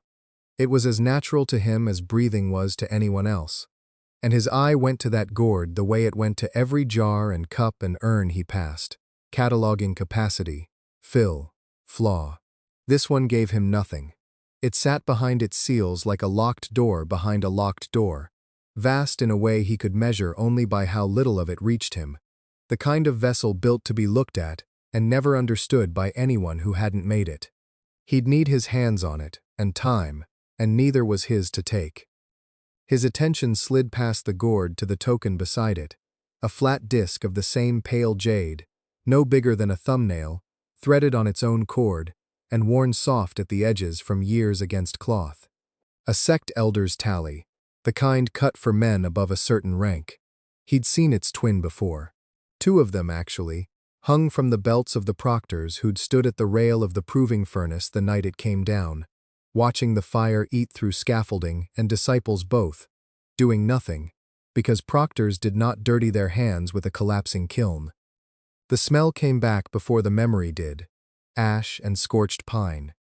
It was as natural to him as breathing was to anyone else. And his eye went to that gourd the way it went to every jar and cup and urn he passed, cataloging capacity, fill, flaw. This one gave him nothing. It sat behind its seals like a locked door behind a locked door, vast in a way he could measure only by how little of it reached him, the kind of vessel built to be looked at and never understood by anyone who hadn't made it. He'd need his hands on it, and time, and neither was his to take. His attention slid past the gourd to the token beside it, a flat disc of the same pale jade, no bigger than a thumbnail, threaded on its own cord, and worn soft at the edges from years against cloth. A sect elder's tally, the kind cut for men above a certain rank. He'd seen its twin before. 2 of them, actually, hung from the belts of the proctors who'd stood at the rail of the proving furnace the night it came down, watching the fire eat through scaffolding and disciples both, doing nothing, because proctors did not dirty their hands with a collapsing kiln. The smell came back before the memory did, ash and scorched pine,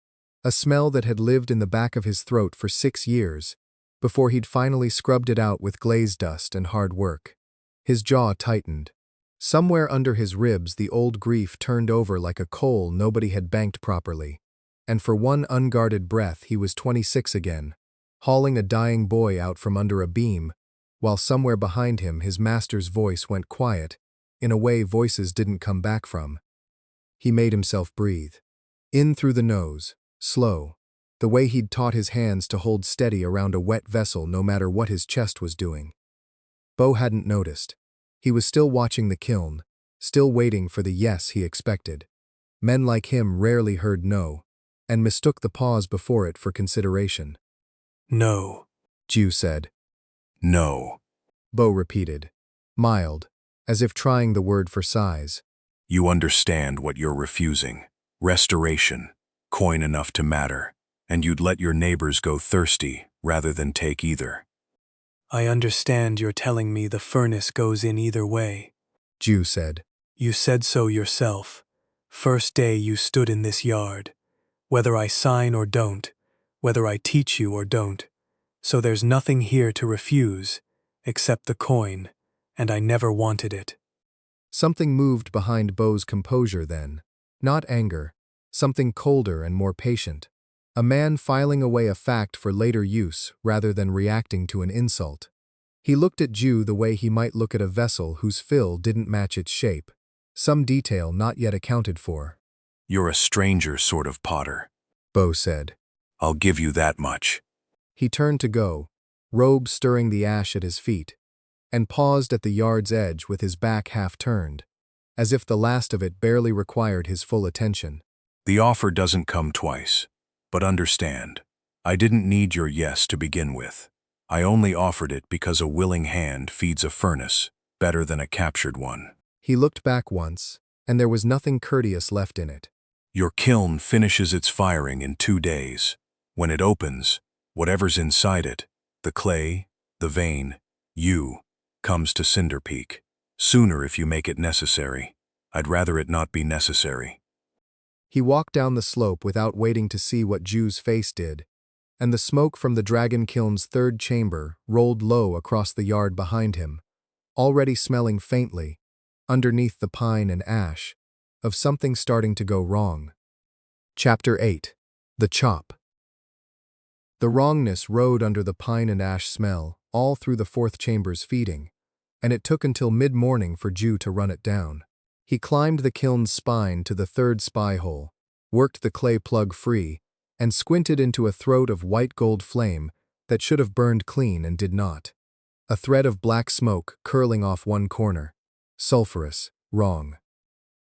a smell that had lived in the back of his throat for 6 years, before he'd finally scrubbed it out with glaze dust and hard work. His jaw tightened. Somewhere under his ribs the old grief turned over like a coal nobody had banked properly, and for one unguarded breath he was 26 again, hauling a dying boy out from under a beam, while somewhere behind him his master's voice went quiet, in a way voices didn't come back from. He made himself breathe. In through the nose, slow, the way he'd taught his hands to hold steady around a wet vessel no matter what his chest was doing. Bo hadn't noticed. He was still watching the kiln, still waiting for the yes he expected. Men like him rarely heard no, and mistook the pause before it for consideration. No. Ju said. No. Bo repeated, mild, as if trying the word for size. You understand what you're refusing. Restoration, coin enough to matter, and you'd let your neighbors go thirsty rather than take either. I understand you're telling me the furnace goes in either way. Ju said. You said so yourself. First day you stood in this yard. Whether I sign or don't, whether I teach you or don't. So there's nothing here to refuse, except the coin, and I never wanted it. Something moved behind Bo's composure then. Not anger, something colder and more patient. A man filing away a fact for later use rather than reacting to an insult. He looked at Ju the way he might look at a vessel whose fill didn't match its shape, some detail not yet accounted for. You're a stranger sort of potter, Bo said. I'll give you that much. He turned to go, robe stirring the ash at his feet, and paused at the yard's edge with his back half turned, as if the last of it barely required his full attention. The offer doesn't come twice. But understand, I didn't need your yes to begin with. I only offered it because a willing hand feeds a furnace better than a captured one. He looked back once, and there was nothing courteous left in it. Your kiln finishes its firing in 2 days. When it opens, whatever's inside it, the clay, the vein, you, comes to Cinderpeak. Sooner if you make it necessary. I'd rather it not be necessary. He walked down the slope without waiting to see what Ju's face did, and the smoke from the dragon kiln's third chamber rolled low across the yard behind him, already smelling faintly, underneath the pine and ash, of something starting to go wrong. Chapter 8. The Chop. The wrongness rode under the pine and ash smell all through the fourth chamber's feeding, and it took until mid-morning for Ju to run it down. He climbed the kiln's spine to the third spy hole, worked the clay plug free, and squinted into a throat of white gold flame that should have burned clean and did not. A thread of black smoke curling off one corner. Sulphurous, wrong.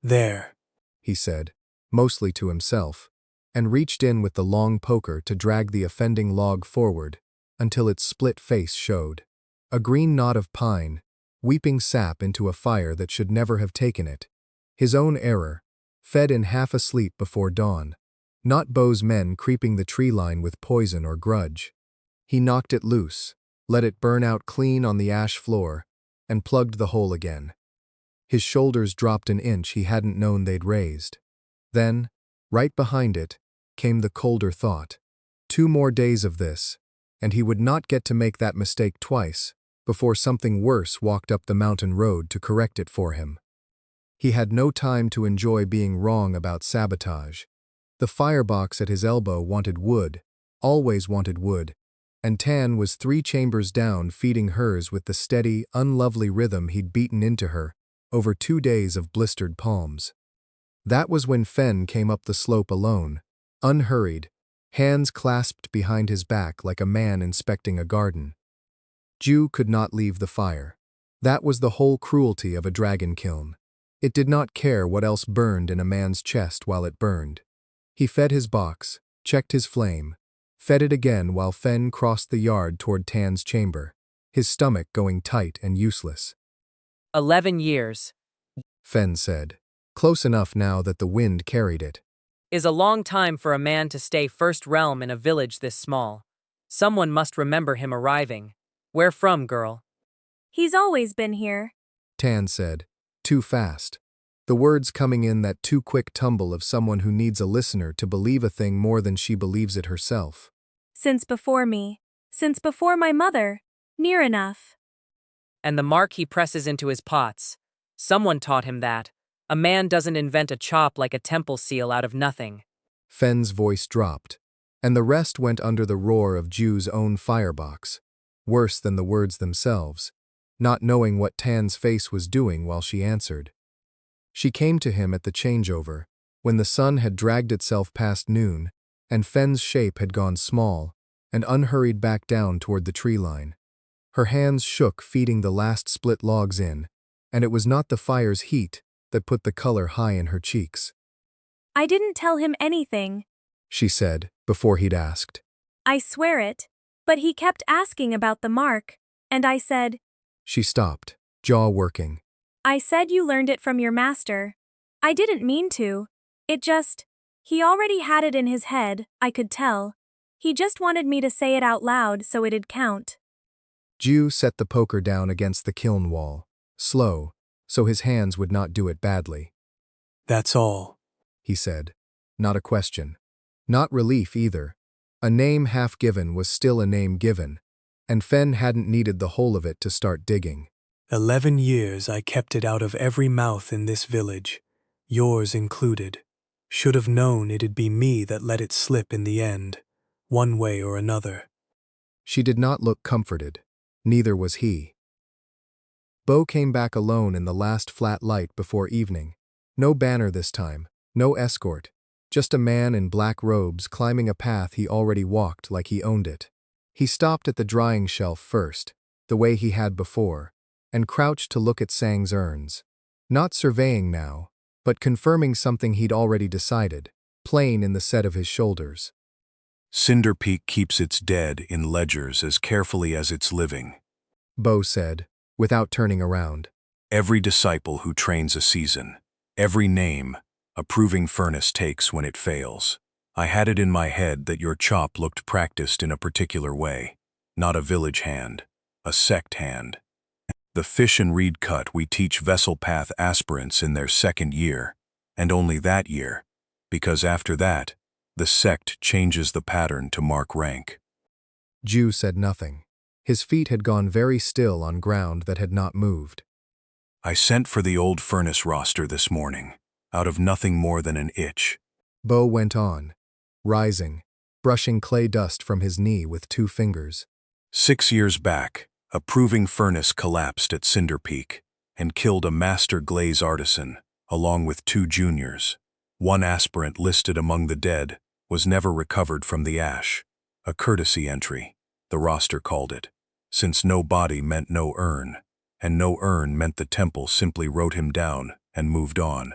There, He said, mostly to himself, and reached in with the long poker to drag the offending log forward until its split face showed. A green knot of pine, weeping sap into a fire that should never have taken it. His own error, fed in half asleep before dawn, not Bo's men creeping the tree line with poison or grudge. He knocked it loose, let it burn out clean on the ash floor, and plugged the hole again. His shoulders dropped an inch he hadn't known they'd raised. Then, right behind it, came the colder thought. 2 more days of this, and he would not get to make that mistake twice, before something worse walked up the mountain road to correct it for him. He had no time to enjoy being wrong about sabotage. The firebox at his elbow wanted wood, always wanted wood, and Tan was 3 chambers down feeding hers with the steady, unlovely rhythm he'd beaten into her over 2 days of blistered palms. That was when Fen came up the slope alone, unhurried, hands clasped behind his back like a man inspecting a garden. Ju could not leave the fire. That was the whole cruelty of a dragon kiln. It did not care what else burned in a man's chest while it burned. He fed his box, checked his flame, fed it again while Fen crossed the yard toward Tan's chamber, his stomach going tight and useless. 11 years Fen said, close enough now that the wind carried it. is a long time for a man to stay first realm in a village this small. Someone must remember him arriving. Where from, girl? He's always been here. Tan said, too fast. The words coming in that too quick tumble of someone who needs a listener to believe a thing more than she believes it herself. Since before me. Since before my mother. Near enough. And the mark he presses into his pots. Someone taught him that. A man doesn't invent a chop like a temple seal out of nothing. Fenn's voice dropped, and the rest went under the roar of Ju's own firebox, worse than the words themselves, not knowing what Tan's face was doing while she answered. She came to him at the changeover, when the sun had dragged itself past noon, and Fenn's shape had gone small, and unhurried back down toward the tree line. Her hands shook feeding the last split logs in, and it was not the fire's heat that put the color high in her cheeks. I didn't tell him anything, She said, before he'd asked. I swear it. But he kept asking about the mark, and I said, She stopped, jaw working. I said you learned it from your master. I didn't mean to. He already had it in his head, I could tell. He just wanted me to say it out loud so it'd count. Ju set the poker down against the kiln wall, slow, so his hands would not do it badly. That's all. He said. Not a question. Not relief either. A name half given was still a name given, and Fenn hadn't needed the whole of it to start digging. 11 years I kept it out of every mouth in this village, yours included. Should have known it'd be me that let it slip in the end, one way or another. She did not look comforted. Neither was he. Bo came back alone in the last flat light before evening. No banner this time, no escort, just a man in black robes climbing a path he already walked like he owned it. He stopped at the drying shelf first, the way he had before, and crouched to look at Sang's urns. Not surveying now, but confirming something he'd already decided, plain in the set of his shoulders. Cinderpeak keeps its dead in ledgers as carefully as its living, Bo said, without turning around. Every disciple who trains a season, every name, a proving furnace takes when it fails. I had it in my head that your chop looked practiced in a particular way, not a village hand, a sect hand. The fish and reed cut we teach vessel path aspirants in their second year, and only that year, because after that, the sect changes the pattern to mark rank. Ju said nothing. His feet had gone very still on ground that had not moved. I sent for the old furnace roster this morning, out of nothing more than an itch. Bo went on, rising, brushing clay dust from his knee with 2 fingers. 6 years back, a proving furnace collapsed at Cinderpeak and killed a master glaze artisan, along with 2 juniors. One aspirant listed among the dead was never recovered from the ash. A courtesy entry, the roster called it, since no body meant no urn, and no urn meant the temple simply wrote him down and moved on.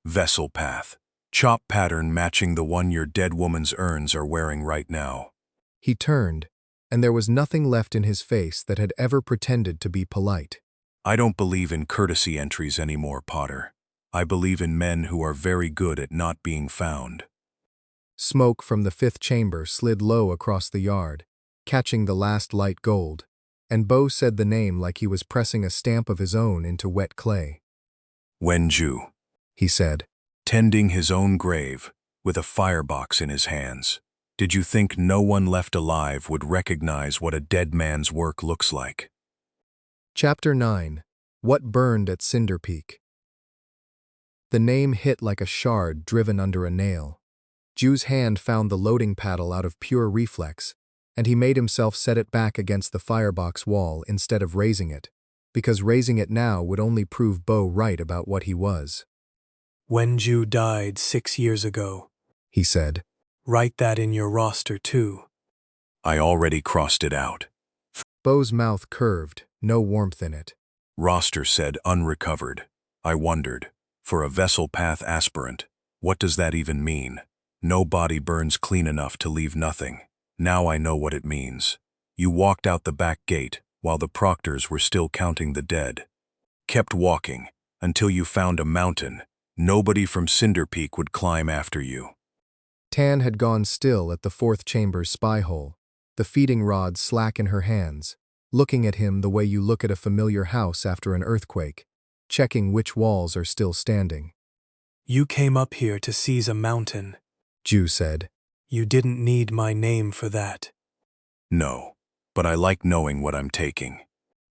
Vessel path, chop pattern matching the one your dead woman's urns are wearing right now. He turned, and there was nothing left in his face that had ever pretended to be polite. I don't believe in courtesy entries anymore, Potter. I believe in men who are very good at not being found. Smoke from the 5th chamber slid low across the yard, catching the last light gold, and Bo said the name like he was pressing a stamp of his own into wet clay. Wenju, He said. Tending his own grave, with a firebox in his hands. Did you think no one left alive would recognize what a dead man's work looks like? Chapter 9. What Burned at Cinderpeak. The name hit like a shard driven under a nail. Ju's hand found the loading paddle out of pure reflex, and he made himself set it back against the firebox wall instead of raising it, because raising it now would only prove Bo right about what he was. Wenju died 6 years ago, He said. Write that in your roster too. I already crossed it out. Bo's mouth curved, no warmth in it. Roster said unrecovered. I wondered, for a vessel path aspirant, what does that even mean? No body burns clean enough to leave nothing. Now I know what it means. You walked out the back gate while the proctors were still counting the dead. Kept walking until you found a mountain. Nobody from Cinderpeak would climb after you. Tan had gone still at the 4th chamber's spy hole, the feeding rod slack in her hands, looking at him the way you look at a familiar house after an earthquake, checking which walls are still standing. You came up here to seize a mountain. Ju said. You didn't need my name for that. No, but I like knowing what I'm taking.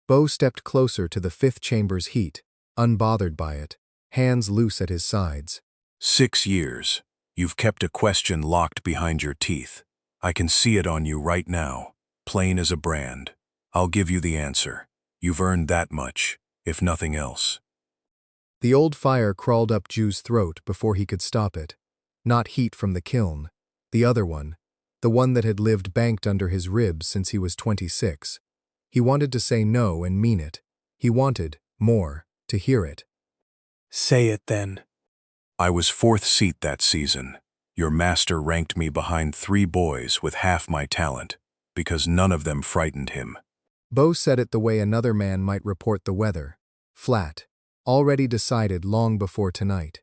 Bo stepped closer to the fifth chamber's heat, unbothered by it, hands loose at his sides. 6 years. You've kept a question locked behind your teeth. I can see it on you right now, plain as a brand. I'll give you the answer. You've earned that much, if nothing else. The old fire crawled up Ju's throat before he could stop it. Not heat from the kiln. The other one. The one that had lived banked under his ribs since he was 26. He wanted to say no and mean it. He wanted, more, to hear it. Say it then. I was 4th seat that season. Your master ranked me behind 3 boys with half my talent, because none of them frightened him. Bo said it the way another man might report the weather. Flat. Already decided long before tonight.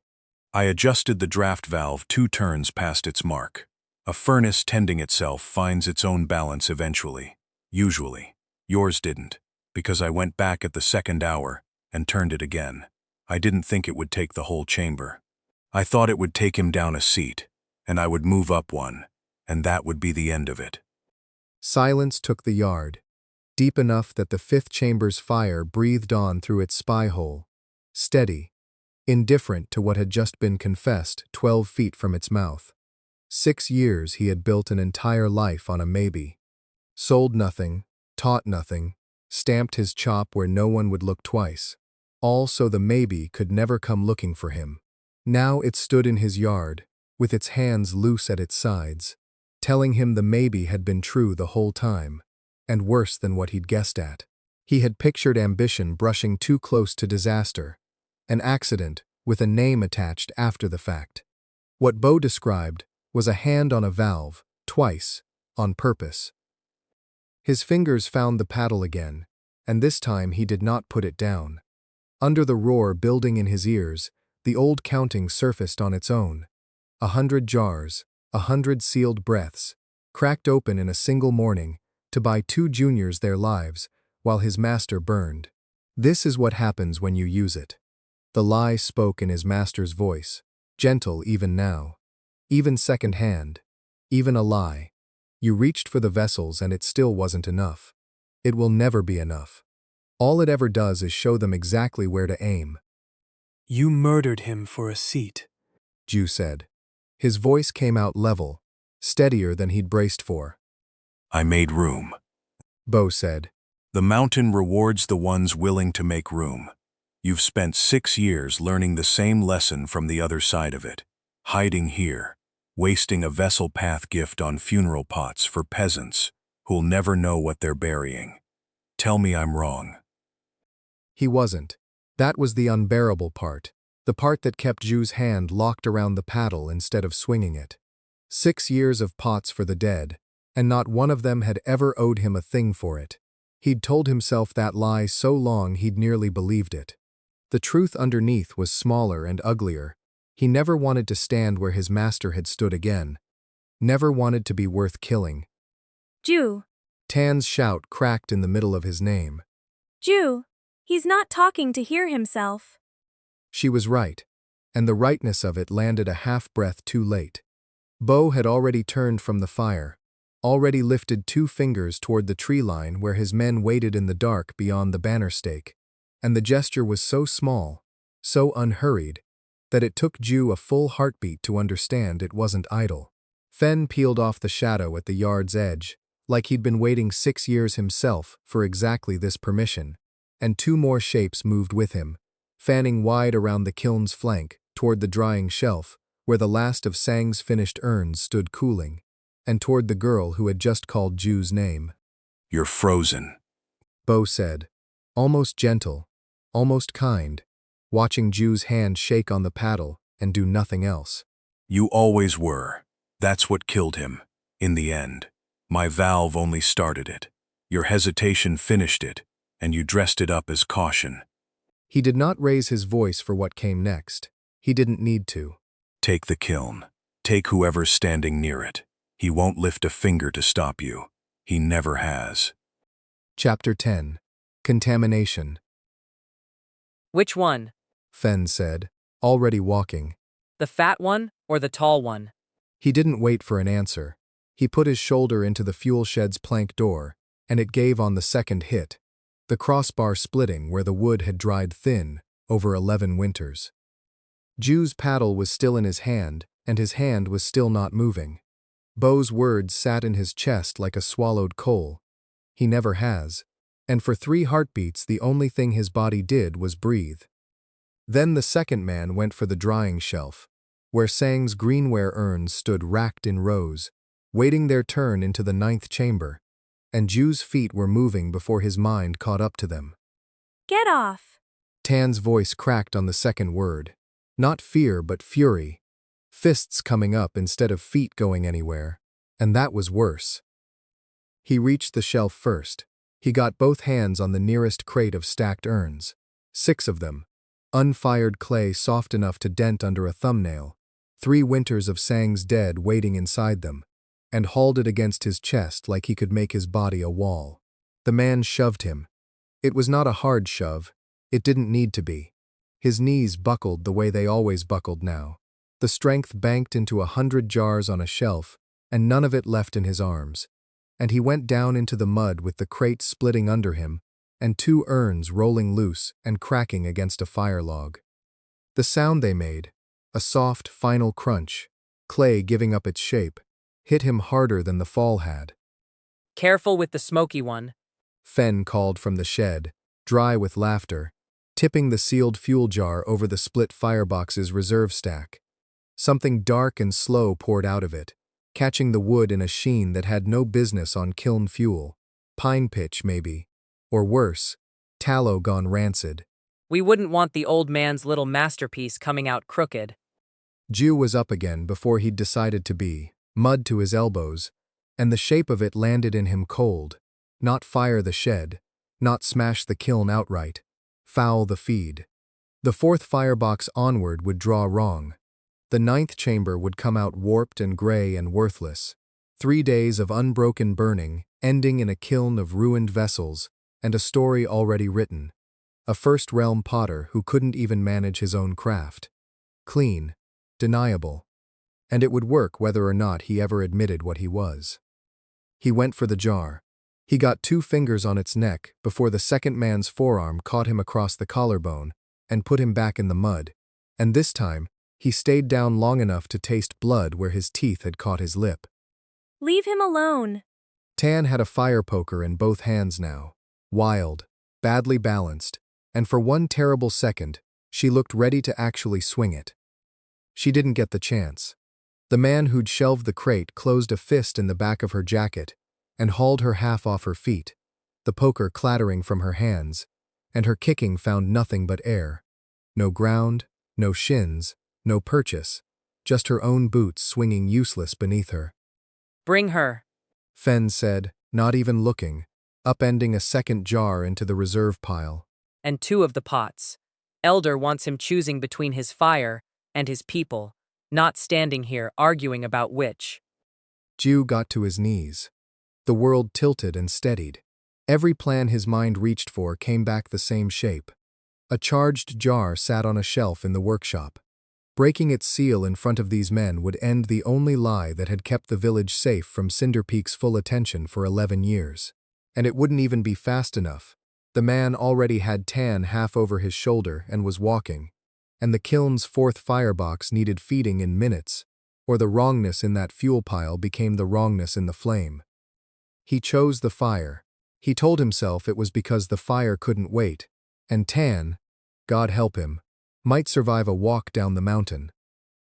I adjusted the draft valve 2 turns past its mark. A furnace tending itself finds its own balance eventually. Usually. Yours didn't, because I went back at the 2nd hour and turned it again. I didn't think it would take the whole chamber. I thought it would take him down a seat, and I would move up one, and that would be the end of it. Silence took the yard, deep enough that the 5th chamber's fire breathed on through its spy hole, steady, indifferent to what had just been confessed 12 feet from its mouth. 6 years he had built an entire life on a maybe. Sold nothing, taught nothing, stamped his chop where no one would look twice. All so the maybe could never come looking for him. Now it stood in his yard, with its hands loose at its sides, telling him the maybe had been true the whole time, and worse than what he'd guessed at. He had pictured ambition brushing too close to disaster, an accident with a name attached after the fact. What Bo described was a hand on a valve, twice, on purpose. His fingers found the paddle again, and this time he did not put it down. Under the roar building in his ears, the old counting surfaced on its own. 100 jars, 100 sealed breaths, cracked open in a single morning to buy 2 juniors their lives while his master burned. This is what happens when you use it. The lie spoke in his master's voice, gentle even now. Even second-hand. Even a lie. You reached for the vessels and it still wasn't enough. It will never be enough. All it ever does is show them exactly where to aim. You murdered him for a seat, Ju said. His voice came out level, steadier than he'd braced for. I made room. Bo said. The mountain rewards the ones willing to make room. You've spent 6 years learning the same lesson from the other side of it. Hiding here, wasting a vessel path gift on funeral pots for peasants who'll never know what they're burying. Tell me I'm wrong. He wasn't. That was the unbearable part, the part that kept Ju's hand locked around the paddle instead of swinging it. 6 years of pots for the dead, and not one of them had ever owed him a thing for it. He'd told himself that lie so long he'd nearly believed it. The truth underneath was smaller and uglier. He never wanted to stand where his master had stood again. Never wanted to be worth killing. Ju. Tan's shout cracked in the middle of his name. Ju. He's not talking to hear himself. She was right, and the rightness of it landed a half-breath too late. Bo had already turned from the fire, already lifted 2 fingers toward the tree line where his men waited in the dark beyond the banner stake, and the gesture was so small, so unhurried, that it took Ju a full heartbeat to understand it wasn't idle. Fen peeled off the shadow at the yard's edge, like he'd been waiting 6 years himself for exactly this permission, and 2 more shapes moved with him, fanning wide around the kiln's flank toward the drying shelf, where the last of Sang's finished urns stood cooling, and toward the girl who had just called Ju's name. You're frozen. Bo said, almost gentle, almost kind, watching Ju's hand shake on the paddle and do nothing else. You always were. That's what killed him, in the end. My valve only started it. Your hesitation finished it, and you dressed it up as caution. He did not raise his voice for what came next. He didn't need to. Take the kiln. Take whoever's standing near it. He won't lift a finger to stop you. He never has. Chapter 10. Contamination. Which one? Fen said, already walking. The fat one or the tall one? He didn't wait for an answer. He put his shoulder into the fuel shed's plank door, and it gave on the second hit, the crossbar splitting where the wood had dried thin over 11 winters. Jew's paddle was still in his hand, and his hand was still not moving. Beau's words sat in his chest like a swallowed coal. He never has. And for 3 heartbeats the only thing his body did was breathe. Then the second man went for the drying shelf, where Sang's greenware urns stood racked in rows, waiting their turn into the 9th chamber, and Jew's feet were moving before his mind caught up to them. Get off! Tan's voice cracked on the second word. Not fear, but fury. Fists coming up instead of feet going anywhere, and that was worse. He reached the shelf first. He got both hands on the nearest crate of stacked urns. 6 of them. Unfired clay soft enough to dent under a thumbnail. 3 winters of Sang's dead waiting inside them, and hauled it against his chest like he could make his body a wall. The man shoved him. It was not a hard shove. It didn't need to be. His knees buckled the way they always buckled now. The strength banked into 100 jars on a shelf, and none of it left in his arms. And he went down into the mud with the crate splitting under him, and 2 urns rolling loose and cracking against a fire log. The sound they made, a soft, final crunch, clay giving up its shape, hit him harder than the fall had. Careful with the smoky one. Fen called from the shed, dry with laughter, tipping the sealed fuel jar over the split firebox's reserve stack. Something dark and slow poured out of it, catching the wood in a sheen that had no business on kiln fuel. Pine pitch, maybe. Or worse, tallow gone rancid. We wouldn't want the old man's little masterpiece coming out crooked. Jew was up again before he'd decided to be, mud to his elbows, and the shape of it landed in him cold. Not fire the shed, not smash the kiln outright, foul the feed. The 4th firebox onward would draw wrong. The 9th chamber would come out warped and gray and worthless. 3 days of unbroken burning, ending in a kiln of ruined vessels, and a story already written. A first-realm potter who couldn't even manage his own craft. Clean, deniable. And it would work whether or not he ever admitted what he was. He went for the jar. He got 2 fingers on its neck before the second man's forearm caught him across the collarbone and put him back in the mud, and this time, he stayed down long enough to taste blood where his teeth had caught his lip. Leave him alone. Tan had a fire poker in both hands now, wild, badly balanced, and for one terrible second, she looked ready to actually swing it. She didn't get the chance. The man who'd shelved the crate closed a fist in the back of her jacket and hauled her half off her feet, the poker clattering from her hands, and her kicking found nothing but air. No ground, no shins, no purchase, just her own boots swinging useless beneath her. Bring her. Fen said, not even looking, upending a second jar into the reserve pile. And 2 of the pots. Elder wants him choosing between his fire and his people, not standing here arguing about which. Jew got to his knees. The world tilted and steadied. Every plan his mind reached for came back the same shape. A charged jar sat on a shelf in the workshop. Breaking its seal in front of these men would end the only lie that had kept the village safe from Cinderpeak's full attention for 11 years. And it wouldn't even be fast enough. The man already had Tan half over his shoulder and was walking, and the kiln's 4th firebox needed feeding in minutes, or the wrongness in that fuel pile became the wrongness in the flame. He chose the fire. He told himself it was because the fire couldn't wait, and Tan, God help him, might survive a walk down the mountain.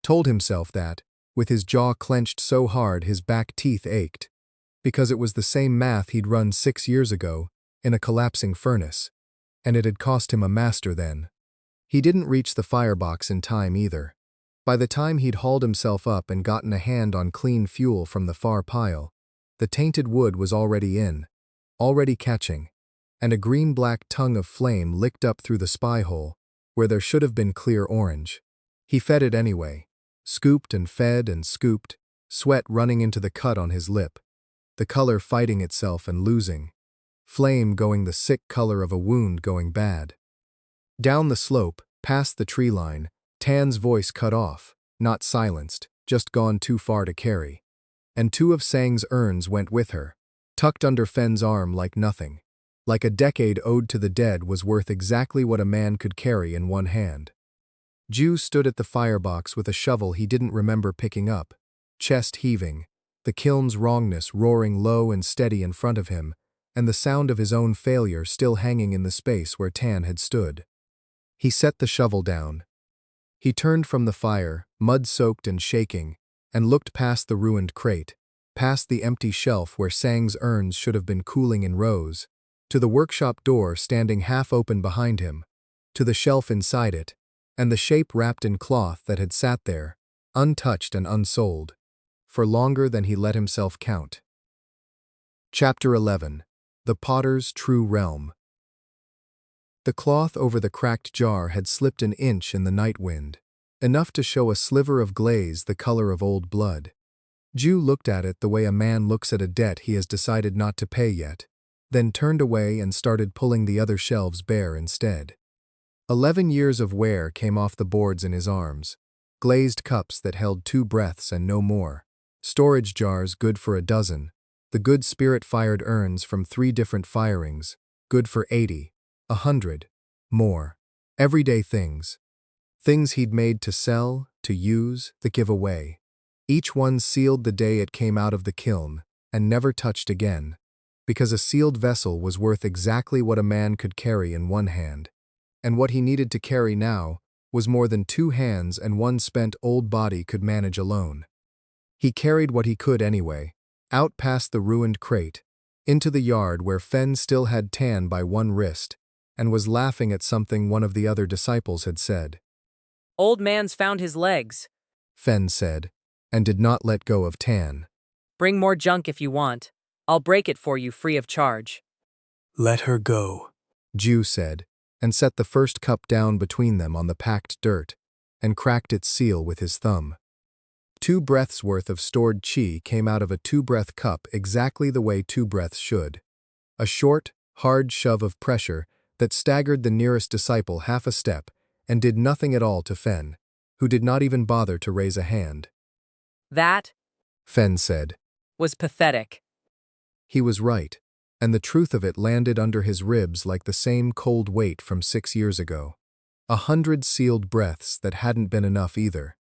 Told himself that, with his jaw clenched so hard his back teeth ached, because it was the same math he'd run 6 years ago in a collapsing furnace, and it had cost him a master then. He didn't reach the firebox in time either. By the time he'd hauled himself up and gotten a hand on clean fuel from the far pile, the tainted wood was already in, already catching, and a green-black tongue of flame licked up through the spy hole, where there should have been clear orange. He fed it anyway, scooped and fed and scooped, sweat running into the cut on his lip, the color fighting itself and losing, flame going the sick color of a wound going bad. Down the slope, past the tree line, Tan's voice cut off, not silenced, just gone too far to carry. And 2 of Sang's urns went with her. tucked under Fenn's arm like nothing. Like a decade owed to the dead was worth exactly what a man could carry in one hand. Jew stood at the firebox with a shovel he didn't remember picking up, chest heaving, the kiln's wrongness roaring low and steady in front of him, and the sound of his own failure still hanging in the space where Tan had stood. He set the shovel down. He turned from the fire, mud-soaked and shaking, and looked past the ruined crate, past the empty shelf where Sang's urns should have been cooling in rows, to the workshop door standing half open behind him, to the shelf inside it, and the shape wrapped in cloth that had sat there, untouched and unsold, for longer than he let himself count. Chapter 11. The Potter's True Realm. The cloth over the cracked jar had slipped an inch in the night wind, enough to show a sliver of glaze the color of old blood. Jew looked at it the way a man looks at a debt he has decided not to pay yet, then turned away and started pulling the other shelves bare instead. 11 years of wear came off the boards in his arms, glazed cups that held 2 breaths and no more, storage jars good for a dozen, the good spirit-fired urns from 3 different firings, good for 80, 100, more. Everyday things. Things he'd made to sell, to use, to give away. Each one sealed the day it came out of the kiln, and never touched again, because a sealed vessel was worth exactly what a man could carry in one hand. And what he needed to carry now was more than 2 hands and 1 spent old body could manage alone. He carried what he could anyway, out past the ruined crate, into the yard where Fenn still had Tan by 1 wrist, and was laughing at something one of the other disciples had said. Old man's found his legs, Fenn said, and did not let go of Tan. Bring more junk if you want. I'll break it for you free of charge. Let her go, Jew said, and set the first cup down between them on the packed dirt, and cracked its seal with his thumb. 2 breaths worth of stored chi came out of a 2-breath cup exactly the way 2 breaths should. A short, hard shove of pressure that staggered the nearest disciple half a step and did nothing at all to Fenn, who did not even bother to raise a hand. That, Fenn said. was pathetic. He was right, and the truth of it landed under his ribs like the same cold weight from 6 years ago. 100 sealed breaths that hadn't been enough either.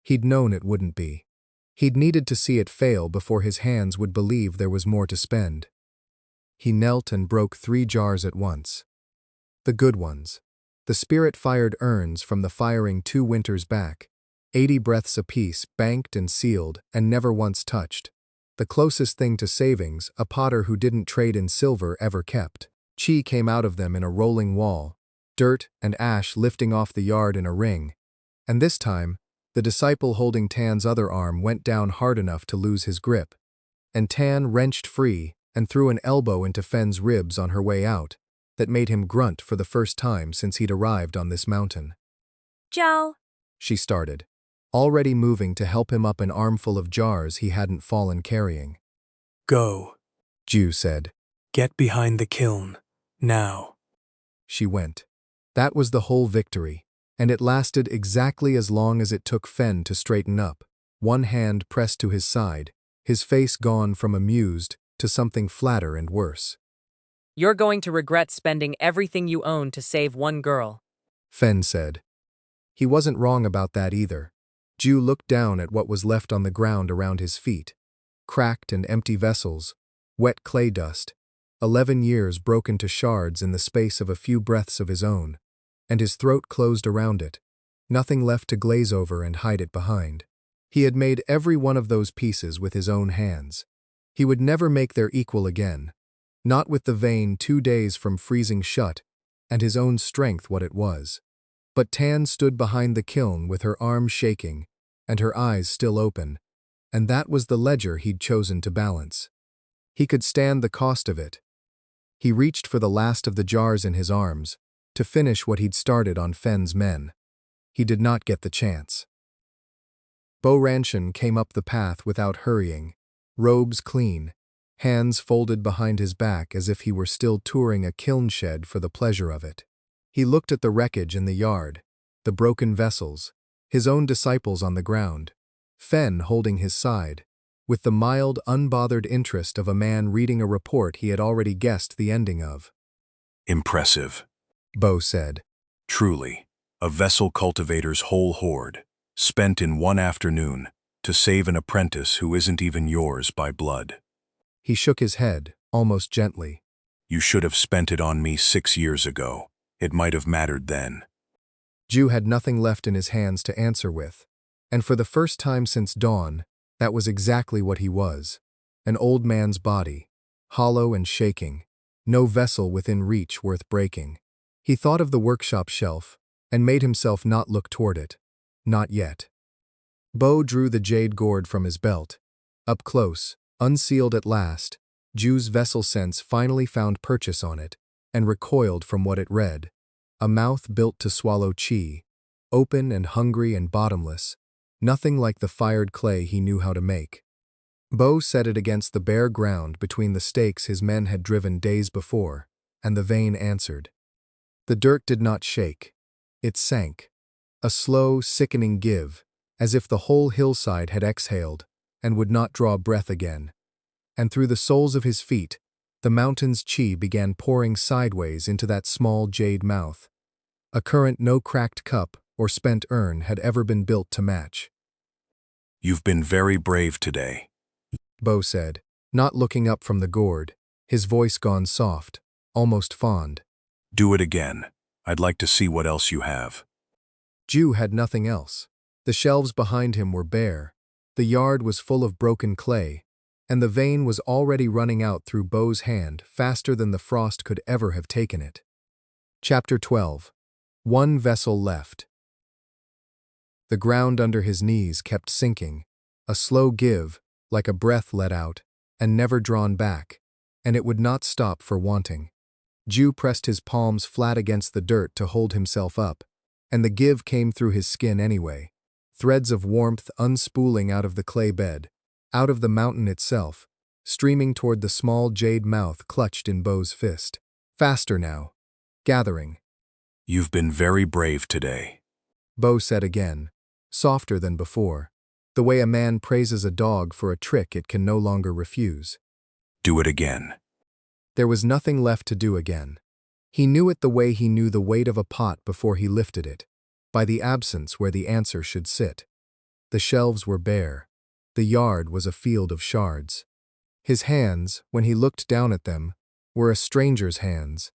He'd known it wouldn't be. He'd needed to see it fail before his hands would believe there was more to spend. He knelt and broke 3 jars at once. The good ones. The spirit-fired urns from the firing 2 winters back. 80 breaths apiece, banked and sealed, and never once touched. The closest thing to savings a potter who didn't trade in silver ever kept. Chi came out of them in a rolling wall, dirt and ash lifting off the yard in a ring, and this time, the disciple holding Tan's other arm went down hard enough to lose his grip, and Tan wrenched free and threw an elbow into Fenn's ribs on her way out that made him grunt for the first time since he'd arrived on this mountain. Joe. She started, already moving to help him up an armful of jars he hadn't fallen carrying. Go. Jew said. Get behind the kiln. Now. She went. That was the whole victory, and it lasted exactly as long as it took Fenn to straighten up, 1 hand pressed to his side, his face gone from amused to something flatter and worse. You're going to regret spending everything you own to save 1 girl. Fenn said. He wasn't wrong about that either. Jew looked down at what was left on the ground around his feet. Cracked and empty vessels, wet clay dust, 11 years broken to shards in the space of a few breaths of his own, and his throat closed around it, nothing left to glaze over and hide it behind. He had made every one of those pieces with his own hands. He would never make their equal again, not with the vein 2 days from freezing shut, and his own strength what it was. But Tan stood behind the kiln with her arms shaking, and her eyes still open, and that was the ledger he'd chosen to balance. He could stand the cost of it. He reached for the last of the jars in his arms, to finish what he'd started on Fenn's men. He did not get the chance. Bo Ranshin came up the path without hurrying, robes clean, hands folded behind his back as if he were still touring a kiln shed for the pleasure of it. He looked at the wreckage in the yard, the broken vessels, his own disciples on the ground, Fenn holding his side, with the mild, unbothered interest of a man reading a report he had already guessed the ending of. Impressive. Bo said. Truly, a vessel cultivator's whole hoard, spent in one afternoon, to save an apprentice who isn't even yours by blood. He shook his head, almost gently. You should have spent it on me 6 years ago. It might have mattered then. Jew had nothing left in his hands to answer with, and for the first time since dawn, that was exactly what he was. An old man's body, hollow and shaking, no vessel within reach worth breaking. He thought of the workshop shelf, and made himself not look toward it. Not yet. Bo drew the jade gourd from his belt. Up close, unsealed at last, Jew's vessel sense finally found purchase on it, and recoiled from what it read. A mouth built to swallow chi, open and hungry and bottomless, nothing like the fired clay he knew how to make. Bo set it against the bare ground between the stakes his men had driven days before, and the vein answered. The dirt did not shake. It sank. A slow, sickening give, as if the whole hillside had exhaled, and would not draw breath again. And through the soles of his feet, the mountain's chi began pouring sideways into that small jade mouth, a current no cracked cup or spent urn had ever been built to match. You've been very brave today, Bo said, not looking up from the gourd, his voice gone soft, almost fond. Do it again. I'd like to see what else you have. Jew had nothing else. The shelves behind him were bare, the yard was full of broken clay, and the vein was already running out through Bo's hand faster than the frost could ever have taken it. Chapter 12. One vessel left. The ground under his knees kept sinking, a slow give, like a breath let out, and never drawn back, and it would not stop for wanting. Jew pressed his palms flat against the dirt to hold himself up, and the give came through his skin anyway, threads of warmth unspooling out of the clay bed, out of the mountain itself, streaming toward the small jade mouth clutched in Bo's fist. Faster now. Gathering. You've been very brave today, Bo said again, softer than before, the way a man praises a dog for a trick it can no longer refuse. Do it again. There was nothing left to do again. He knew it the way he knew the weight of a pot before he lifted it, by the absence where the answer should sit. The shelves were bare. The yard was a field of shards. His hands, when he looked down at them, were a stranger's hands,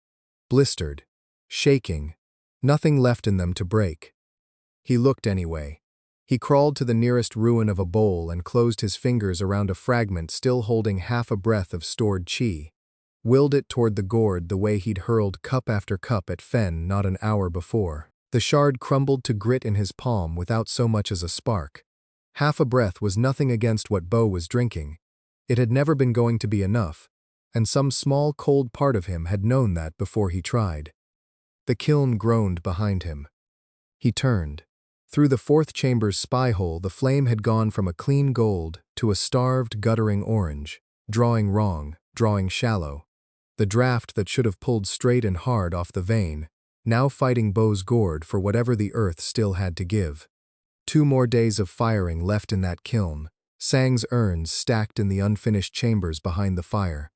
blistered, shaking, nothing left in them to break. He looked anyway. He crawled to the nearest ruin of a bowl and closed his fingers around a fragment still holding half a breath of stored chi, willed it toward the gourd the way he'd hurled cup after cup at Fen not an hour before. The shard crumbled to grit in his palm without so much as a spark. Half a breath was nothing against what Bo was drinking. It had never been going to be enough, and some small cold part of him had known that before he tried. The kiln groaned behind him. He turned. Through the fourth chamber's spy hole the flame had gone from a clean gold to a starved, guttering orange, drawing wrong, drawing shallow. The draft that should have pulled straight and hard off the vein, now fighting Bo's gourd for whatever the earth still had to give. 2 more days of firing left in that kiln, Sang's urns stacked in the unfinished chambers behind the fire,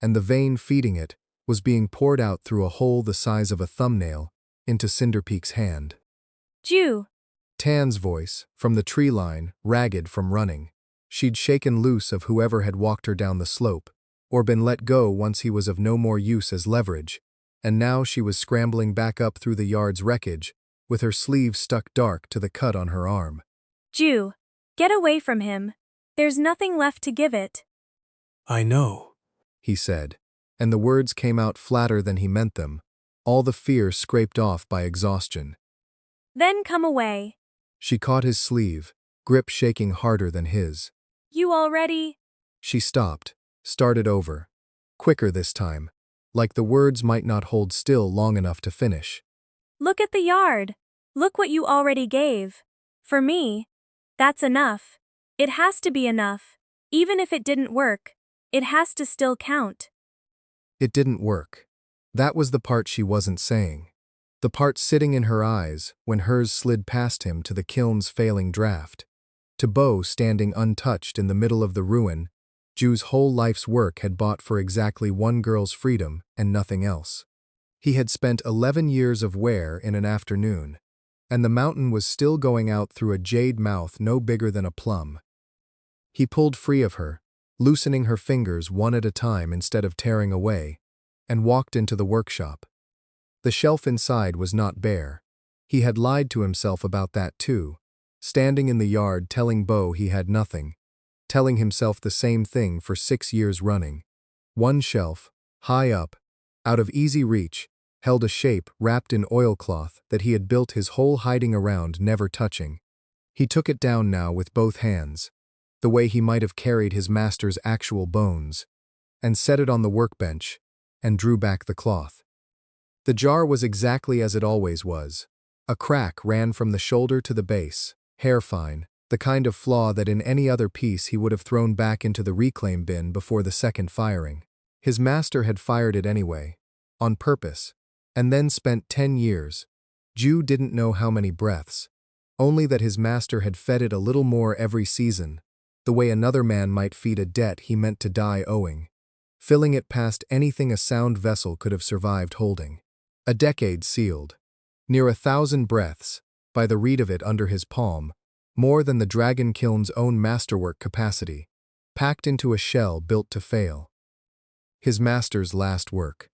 and the vein feeding it was being poured out through a hole the size of a thumbnail into Cinderpeak's hand. Jew. Tan's voice, from the tree line, ragged from running. She'd shaken loose of whoever had walked her down the slope, or been let go once he was of no more use as leverage, and now she was scrambling back up through the yard's wreckage, with her sleeve stuck dark to the cut on her arm. Jew. Get away from him. There's nothing left to give it. I know, He said, and the words came out flatter than he meant them, all the fear scraped off by exhaustion. Then come away. She caught his sleeve, grip shaking harder than his. You already… She stopped, started over. Quicker this time, like the words might not hold still long enough to finish. Look at the yard. Look what you already gave. For me, that's enough. It has to be enough. Even if it didn't work, it has to still count. It didn't work. That was the part she wasn't saying. The part sitting in her eyes when hers slid past him to the kiln's failing draft. To Bo, standing untouched in the middle of the ruin, Ju's whole life's work had bought for exactly one girl's freedom and nothing else. He had spent 11 years of wear in an afternoon, and the mountain was still going out through a jade mouth no bigger than a plum. He pulled free of her, loosening her fingers one at a time instead of tearing away, and walked into the workshop. The shelf inside was not bare. He had lied to himself about that too, standing in the yard telling Bo he had nothing, telling himself the same thing for 6 years running. One shelf, high up, out of easy reach, held a shape wrapped in oilcloth that he had built his whole hiding around never touching. He took it down now with both hands, the way he might have carried his master's actual bones, and set it on the workbench, and drew back the cloth. The jar was exactly as it always was. A crack ran from the shoulder to the base, hair-fine, the kind of flaw that in any other piece he would have thrown back into the reclaim bin before the second firing. His master had fired it anyway, on purpose, and then spent 10 years. Ju didn't know how many breaths, only that his master had fed it a little more every season, the way another man might feed a debt he meant to die owing, filling it past anything a sound vessel could have survived holding. A decade sealed. Near 1,000 breaths, by the reed of it under his palm, more than the dragon kiln's own masterwork capacity, packed into a shell built to fail. His master's last work.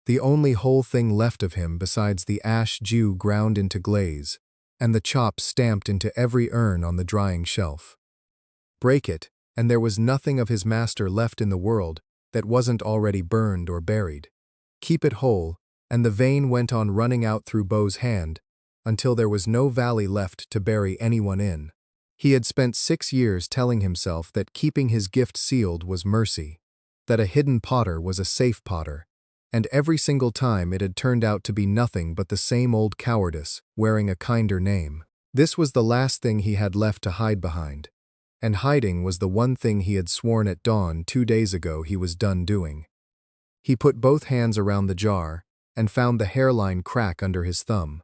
The only whole thing left of him besides the ash dew ground into glaze, and the chops stamped into every urn on the drying shelf. Break it, and there was nothing of his master left in the world that wasn't already burned or buried. Keep it whole, and the vein went on running out through Bo's hand, until there was no valley left to bury anyone in. He had spent 6 years telling himself that keeping his gift sealed was mercy, that a hidden potter was a safe potter, and every single time it had turned out to be nothing but the same old cowardice, wearing a kinder name. This was the last thing he had left to hide behind, and hiding was the one thing he had sworn at dawn 2 days ago he was done doing. He put both hands around the jar, and found the hairline crack under his thumb,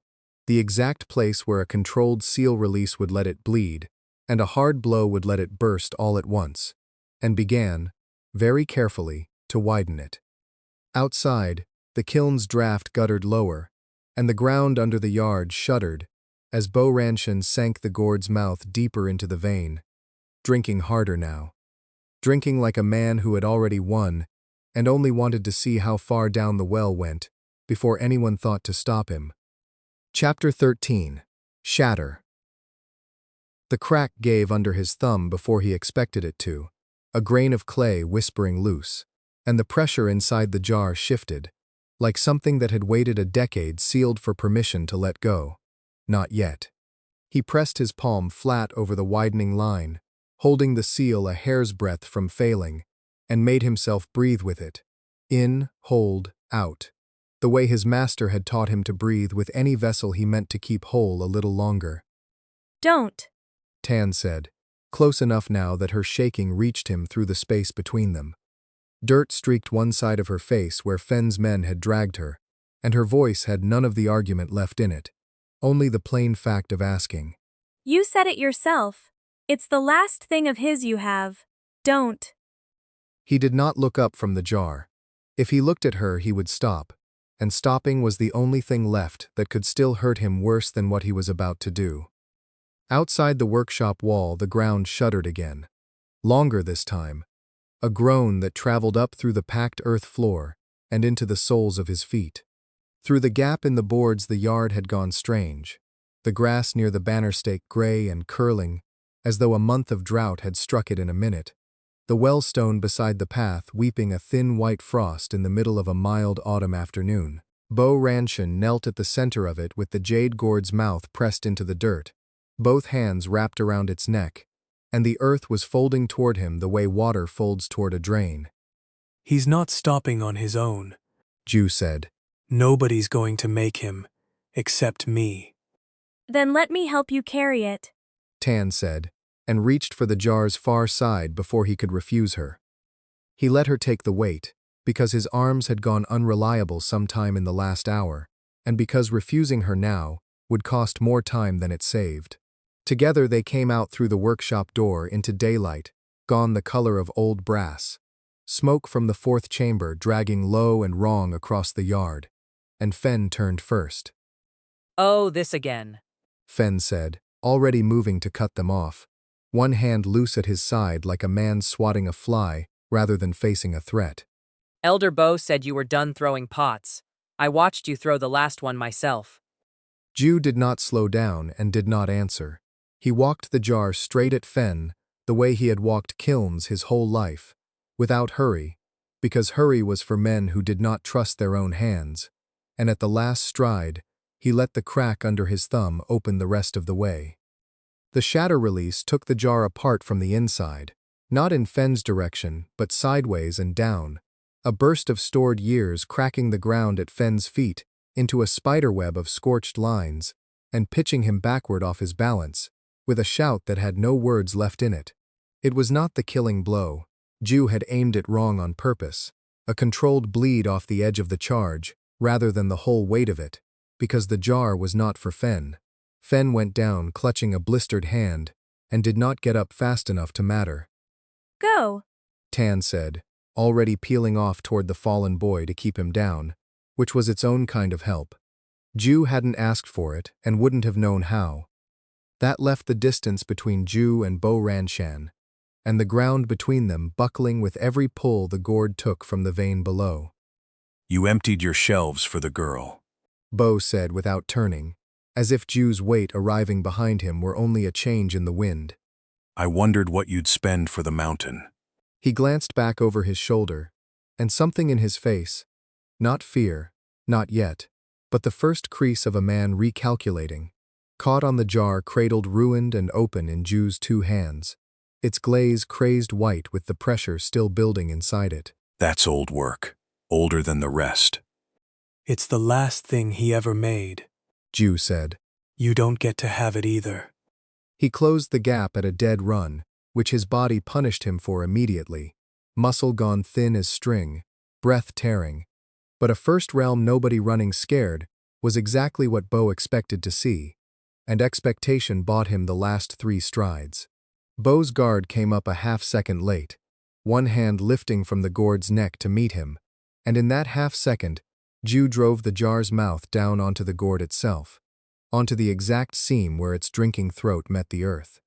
the exact place where a controlled seal release would let it bleed, and a hard blow would let it burst all at once, and began, very carefully, to widen it. Outside, the kiln's draft guttered lower, and the ground under the yard shuddered as Bo Ranshin sank the gourd's mouth deeper into the vein, drinking harder now. Drinking like a man who had already won, and only wanted to see how far down the well went, before anyone thought to stop him. Chapter 13. Shatter. The crack gave under his thumb before he expected it to, a grain of clay whispering loose, and the pressure inside the jar shifted, like something that had waited a decade sealed for permission to let go. Not yet. He pressed his palm flat over the widening line, holding the seal a hair's breadth from failing, and made himself breathe with it. In, hold, out. The way his master had taught him to breathe with any vessel he meant to keep whole a little longer. Don't, Tan said, close enough now that her shaking reached him through the space between them. Dirt streaked one side of her face where Fenn's men had dragged her, and her voice had none of the argument left in it, only the plain fact of asking. You said it yourself. It's the last thing of his you have. Don't. He did not look up from the jar. If he looked at her, he would stop, and stopping was the only thing left that could still hurt him worse than what he was about to do. Outside the workshop wall, the ground shuddered again. Longer this time. A groan that traveled up through the packed earth floor and into the soles of his feet. Through the gap in the boards the yard had gone strange, the grass near the banner stake gray and curling, as though a month of drought had struck it in a minute, the well-stone beside the path weeping a thin white frost in the middle of a mild autumn afternoon. Bo Ranshin knelt at the center of it with the jade gourd's mouth pressed into the dirt, both hands wrapped around its neck, and the earth was folding toward him the way water folds toward a drain. He's not stopping on his own, Ju said. Nobody's going to make him, except me. Then let me help you carry it, Tan said, and reached for the jar's far side before he could refuse her. He let her take the weight, because his arms had gone unreliable sometime in the last hour, and because refusing her now would cost more time than it saved. Together they came out through the workshop door into daylight, gone the color of old brass. Smoke from the fourth chamber dragging low and wrong across the yard. And Fen turned first. Oh, this again. Fen said, already moving to cut them off, one hand loose at his side like a man swatting a fly rather than facing a threat. Elder Bo said you were done throwing pots. I watched you throw the last one myself. Jew did not slow down and did not answer. He walked the jar straight at Fen, the way he had walked kilns his whole life, without hurry, because hurry was for men who did not trust their own hands, and at the last stride, he let the crack under his thumb open the rest of the way. The shatter release took the jar apart from the inside, not in Fen's direction, but sideways and down, a burst of stored years cracking the ground at Fen's feet into a spiderweb of scorched lines, and pitching him backward off his balance, with a shout that had no words left in it. It was not the killing blow. Jew had aimed it wrong on purpose, a controlled bleed off the edge of the charge, rather than the whole weight of it, because the jar was not for Fen. Fen went down clutching a blistered hand, and did not get up fast enough to matter. Go. Tan said, already peeling off toward the fallen boy to keep him down, which was its own kind of help. Jew hadn't asked for it and wouldn't have known how. That left the distance between Jew and Bo Ranshan, and the ground between them buckling with every pull the gourd took from the vein below. You emptied your shelves for the girl. Bo said without turning, as if Jew's weight arriving behind him were only a change in the wind. I wondered what you'd spend for the mountain. He glanced back over his shoulder, and something in his face, not fear, not yet, but the first crease of a man recalculating, caught on the jar cradled ruined and open in Jew's two hands, its glaze crazed white with the pressure still building inside it. That's old work, older than the rest. It's the last thing he ever made, Jew said. You don't get to have it either. He closed the gap at a dead run, which his body punished him for immediately, muscle gone thin as string, breath tearing. But a first realm nobody running scared was exactly what Bo expected to see, and expectation bought him the last 3 strides. Bo's guard came up a half-second late, one hand lifting from the gourd's neck to meet him, and in that half-second, Jew drove the jar's mouth down onto the gourd itself, onto the exact seam where its drinking throat met the earth.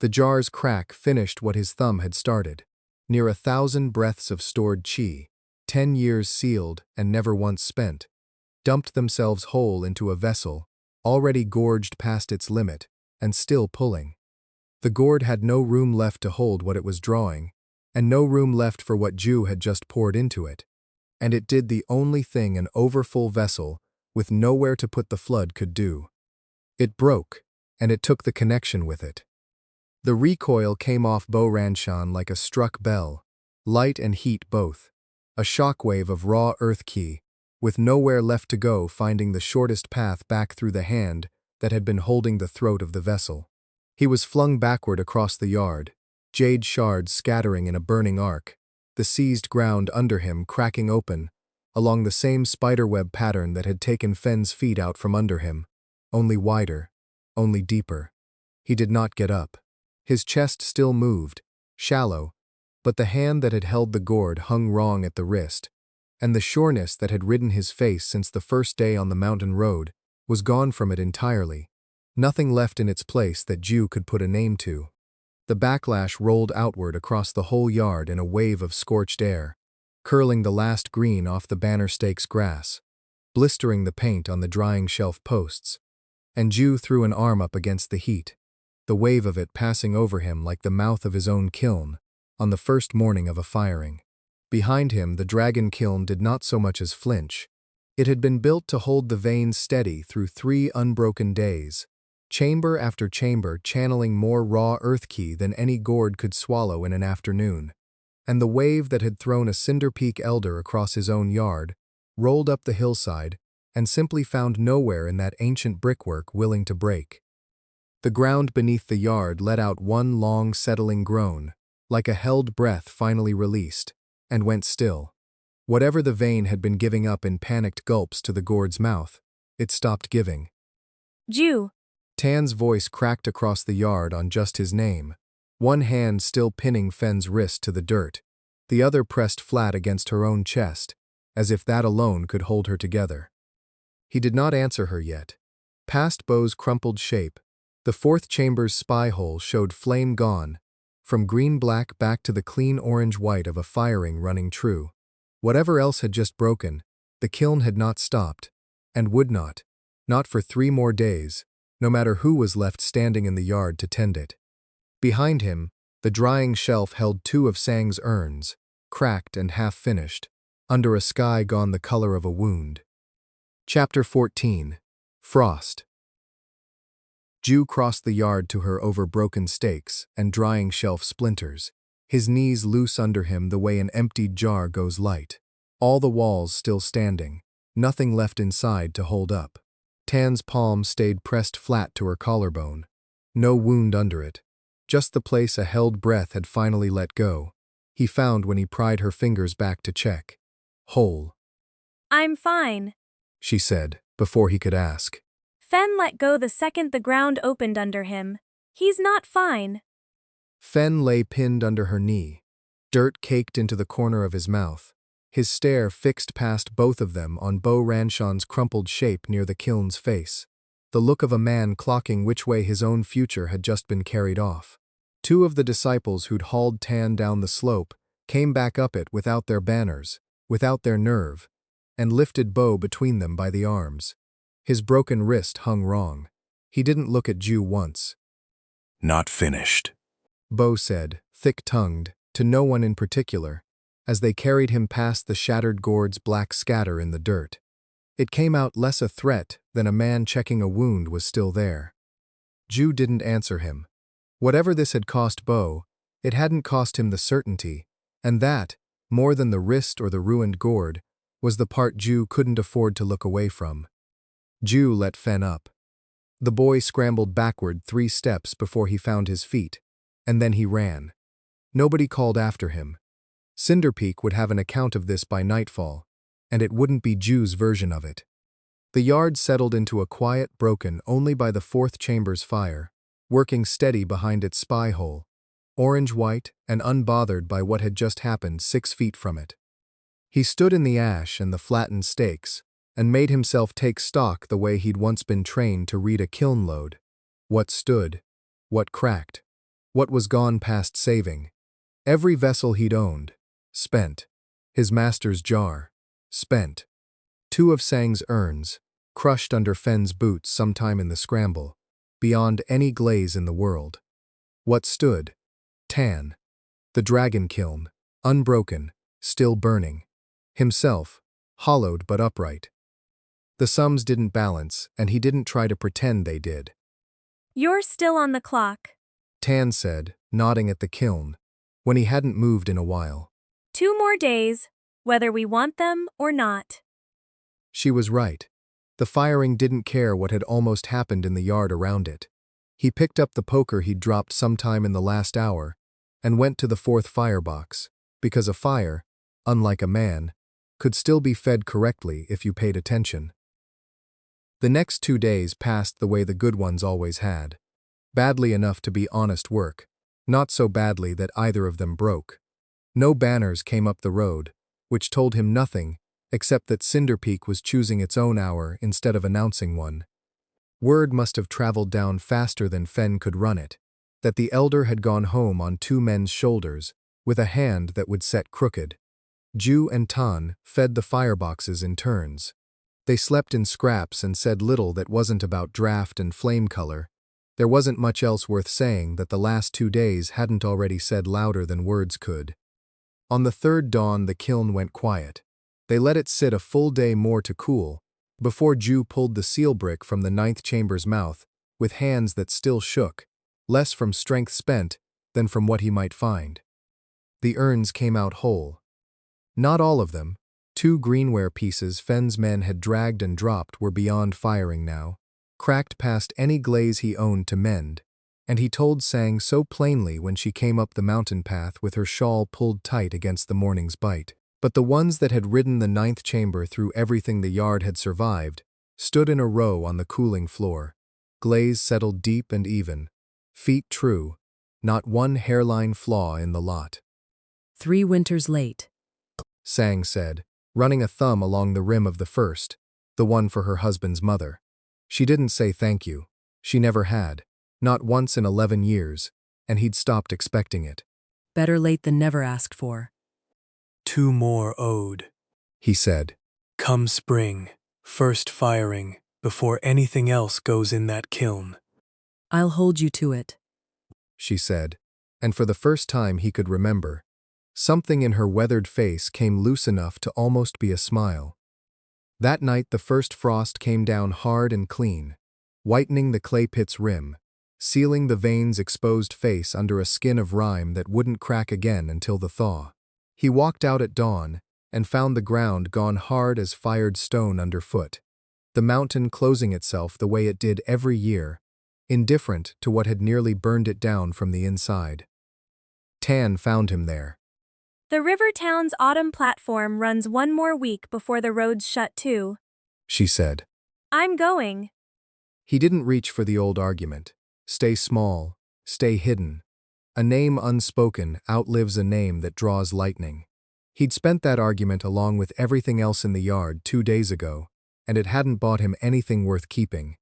The jar's crack finished what his thumb had started, near 1,000 breaths of stored chi, 10 years sealed and never once spent, dumped themselves whole into a vessel, already gorged past its limit, and still pulling. The gourd had no room left to hold what it was drawing, and no room left for what Jew had just poured into it, and it did the only thing an overfull vessel, with nowhere to put the flood, could do. It broke, and it took the connection with it. The recoil came off Bo Ranshan like a struck bell, light and heat both, a shockwave of raw earth ki, with nowhere left to go, finding the shortest path back through the hand that had been holding the throat of the vessel. He was flung backward across the yard, jade shards scattering in a burning arc, the seized ground under him cracking open, along the same spiderweb pattern that had taken Fen's feet out from under him, only wider, only deeper. He did not get up. His chest still moved, shallow, but the hand that had held the gourd hung wrong at the wrist, and the sureness that had ridden his face since the first day on the mountain road was gone from it entirely, nothing left in its place that Jew could put a name to. The backlash rolled outward across the whole yard in a wave of scorched air, curling the last green off the banner stakes grass, blistering the paint on the drying shelf posts, and Jew threw an arm up against the heat, the wave of it passing over him like the mouth of his own kiln, on the first morning of a firing. Behind him the dragon kiln did not so much as flinch. It had been built to hold the veins steady through 3 unbroken days, chamber after chamber channeling more raw earth ki than any gourd could swallow in an afternoon, and the wave that had thrown a Cinderpeak elder across his own yard rolled up the hillside and simply found nowhere in that ancient brickwork willing to break. The ground beneath the yard let out one long settling groan, like a held breath finally released, and went still. Whatever the vein had been giving up in panicked gulps to the gourd's mouth, it stopped giving. Jew. Tan's voice cracked across the yard on just his name, one hand still pinning Fen's wrist to the dirt, the other pressed flat against her own chest, as if that alone could hold her together. He did not answer her yet. Past Beau's crumpled shape, the fourth chamber's spy hole showed flame gone, from green-black back to the clean orange-white of a firing running true. Whatever else had just broken, the kiln had not stopped, and would not for 3 more days, no matter who was left standing in the yard to tend it. Behind him, the drying shelf held 2 of Sang's urns, cracked and half-finished, under a sky gone the color of a wound. Chapter 14. Frost. Ju crossed the yard to her over broken stakes and drying shelf splinters, his knees loose under him the way an emptied jar goes light. All the walls still standing, nothing left inside to hold up. Tan's palm stayed pressed flat to her collarbone. No wound under it, just the place a held breath had finally let go, he found when he pried her fingers back to check. Whole. I'm fine, She said, before he could ask. Fen let go the second the ground opened under him. He's not fine. Fen lay pinned under her knee, dirt caked into the corner of his mouth, his stare fixed past both of them on Beau Ranchon's crumpled shape near the kiln's face, the look of a man clocking which way his own future had just been carried off. 2 of the disciples who'd hauled Tan down the slope came back up it without their banners, without their nerve, and lifted Beau between them by the arms. His broken wrist hung wrong. He didn't look at Ju once. Not finished. Beau said, thick-tongued, to no one in particular, as they carried him past the shattered gourd's black scatter in the dirt. It came out less a threat than a man checking a wound was still there. Ju didn't answer him. Whatever this had cost Beau, it hadn't cost him the certainty, and that, more than the wrist or the ruined gourd, was the part Ju couldn't afford to look away from. Ju let Fen up. The boy scrambled backward 3 steps before he found his feet, and then he ran. Nobody called after him. Cinderpeak would have an account of this by nightfall, and it wouldn't be Ju's version of it. The yard settled into a quiet broken only by the 4th chamber's fire, working steady behind its spy hole, orange-white and unbothered by what had just happened 6 feet from it. He stood in the ash and the flattened stakes, and made himself take stock the way he'd once been trained to read a kiln load. What stood, what cracked, what was gone past saving. Every vessel he'd owned, spent. His master's jar, spent. 2 of Sang's urns, crushed under Fen's boots sometime in the scramble, beyond any glaze in the world. What stood? Tan. The dragon kiln, unbroken, still burning. Himself, hollowed but upright. The sums didn't balance, and he didn't try to pretend they did. You're still on the clock. Tan said, nodding at the kiln, when he hadn't moved in a while. 2 more days, whether we want them or not. She was right. The firing didn't care what had almost happened in the yard around it. He picked up the poker he'd dropped sometime in the last hour, and went to the 4th firebox, because a fire, unlike a man, could still be fed correctly if you paid attention. The next 2 days passed the way the good ones always had. Badly enough to be honest work, not so badly that either of them broke. No banners came up the road, which told him nothing except that Cinderpeak was choosing its own hour instead of announcing one. Word must have traveled down faster than Fen could run it, that the elder had gone home on 2 men's shoulders, with a hand that would set crooked. Ju and Tan fed the fireboxes in turns. They slept in scraps and said little that wasn't about draft and flame color. There wasn't much else worth saying that the last 2 days hadn't already said louder than words could. On the 3rd dawn the kiln went quiet. They let it sit a full day more to cool, before Ju pulled the seal brick from the 9th chamber's mouth, with hands that still shook, less from strength spent than from what he might find. The urns came out whole. Not all of them. 2 greenware pieces Fen's men had dragged and dropped were beyond firing now, cracked past any glaze he owned to mend, and he told Sang so plainly when she came up the mountain path with her shawl pulled tight against the morning's bite. But the ones that had ridden the 9th chamber through everything the yard had survived stood in a row on the cooling floor, glaze settled deep and even, feet true, not one hairline flaw in the lot. 3 winters late. Sang said, running a thumb along the rim of the first, the one for her husband's mother. She didn't say thank you. She never had, not once in 11 years, and he'd stopped expecting it. Better late than never asked for. 2 more owed. He said, Come spring, first firing, before anything else goes in that kiln. I'll hold you to it. she said, and for the first time he could remember, something in her weathered face came loose enough to almost be a smile. That night the first frost came down hard and clean, whitening the clay pit's rim, sealing the veins' exposed face under a skin of rime that wouldn't crack again until the thaw. He walked out at dawn and found the ground gone hard as fired stone underfoot, the mountain closing itself the way it did every year, indifferent to what had nearly burned it down from the inside. Tan found him there. The river town's autumn platform runs 1 more week before the roads shut too. She said. I'm going. He didn't reach for the old argument. Stay small, stay hidden. A name unspoken outlives a name that draws lightning. He'd spent that argument along with everything else in the yard 2 days ago, and it hadn't bought him anything worth keeping.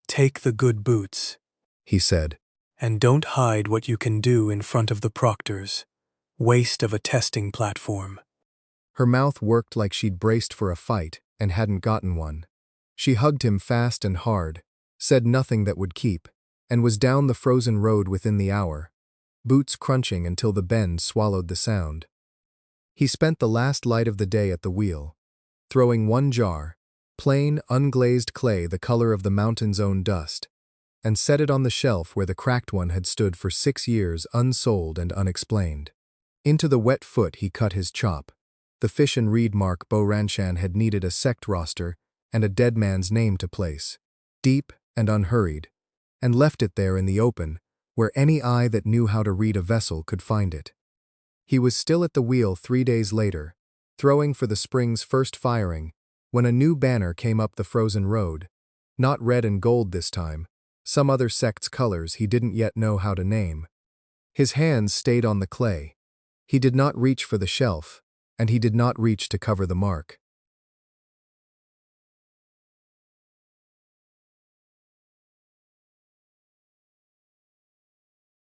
Take the good boots, he said. and don't hide what you can do in front of the proctors. Waste of a testing platform. Her mouth worked like she'd braced for a fight and hadn't gotten one. She hugged him fast and hard, said nothing that would keep, and was down the frozen road within the hour, boots crunching until the bend swallowed the sound. He spent the last light of the day at the wheel, throwing 1 jar, plain, unglazed clay the color of the mountain's own dust, and set it on the shelf where the cracked one had stood for 6 years unsold and unexplained. Into the wet foot he cut his chop. The fish and reed mark Bo Ranshan had needed a sect roster and a dead man's name to place, deep and unhurried, and left it there in the open, where any eye that knew how to read a vessel could find it. He was still at the wheel 3 days later, throwing for the spring's first firing, when a new banner came up the frozen road, not red and gold this time, some other sect's colors he didn't yet know how to name. His hands stayed on the clay. He did not reach for the shelf, and he did not reach to cover the mark.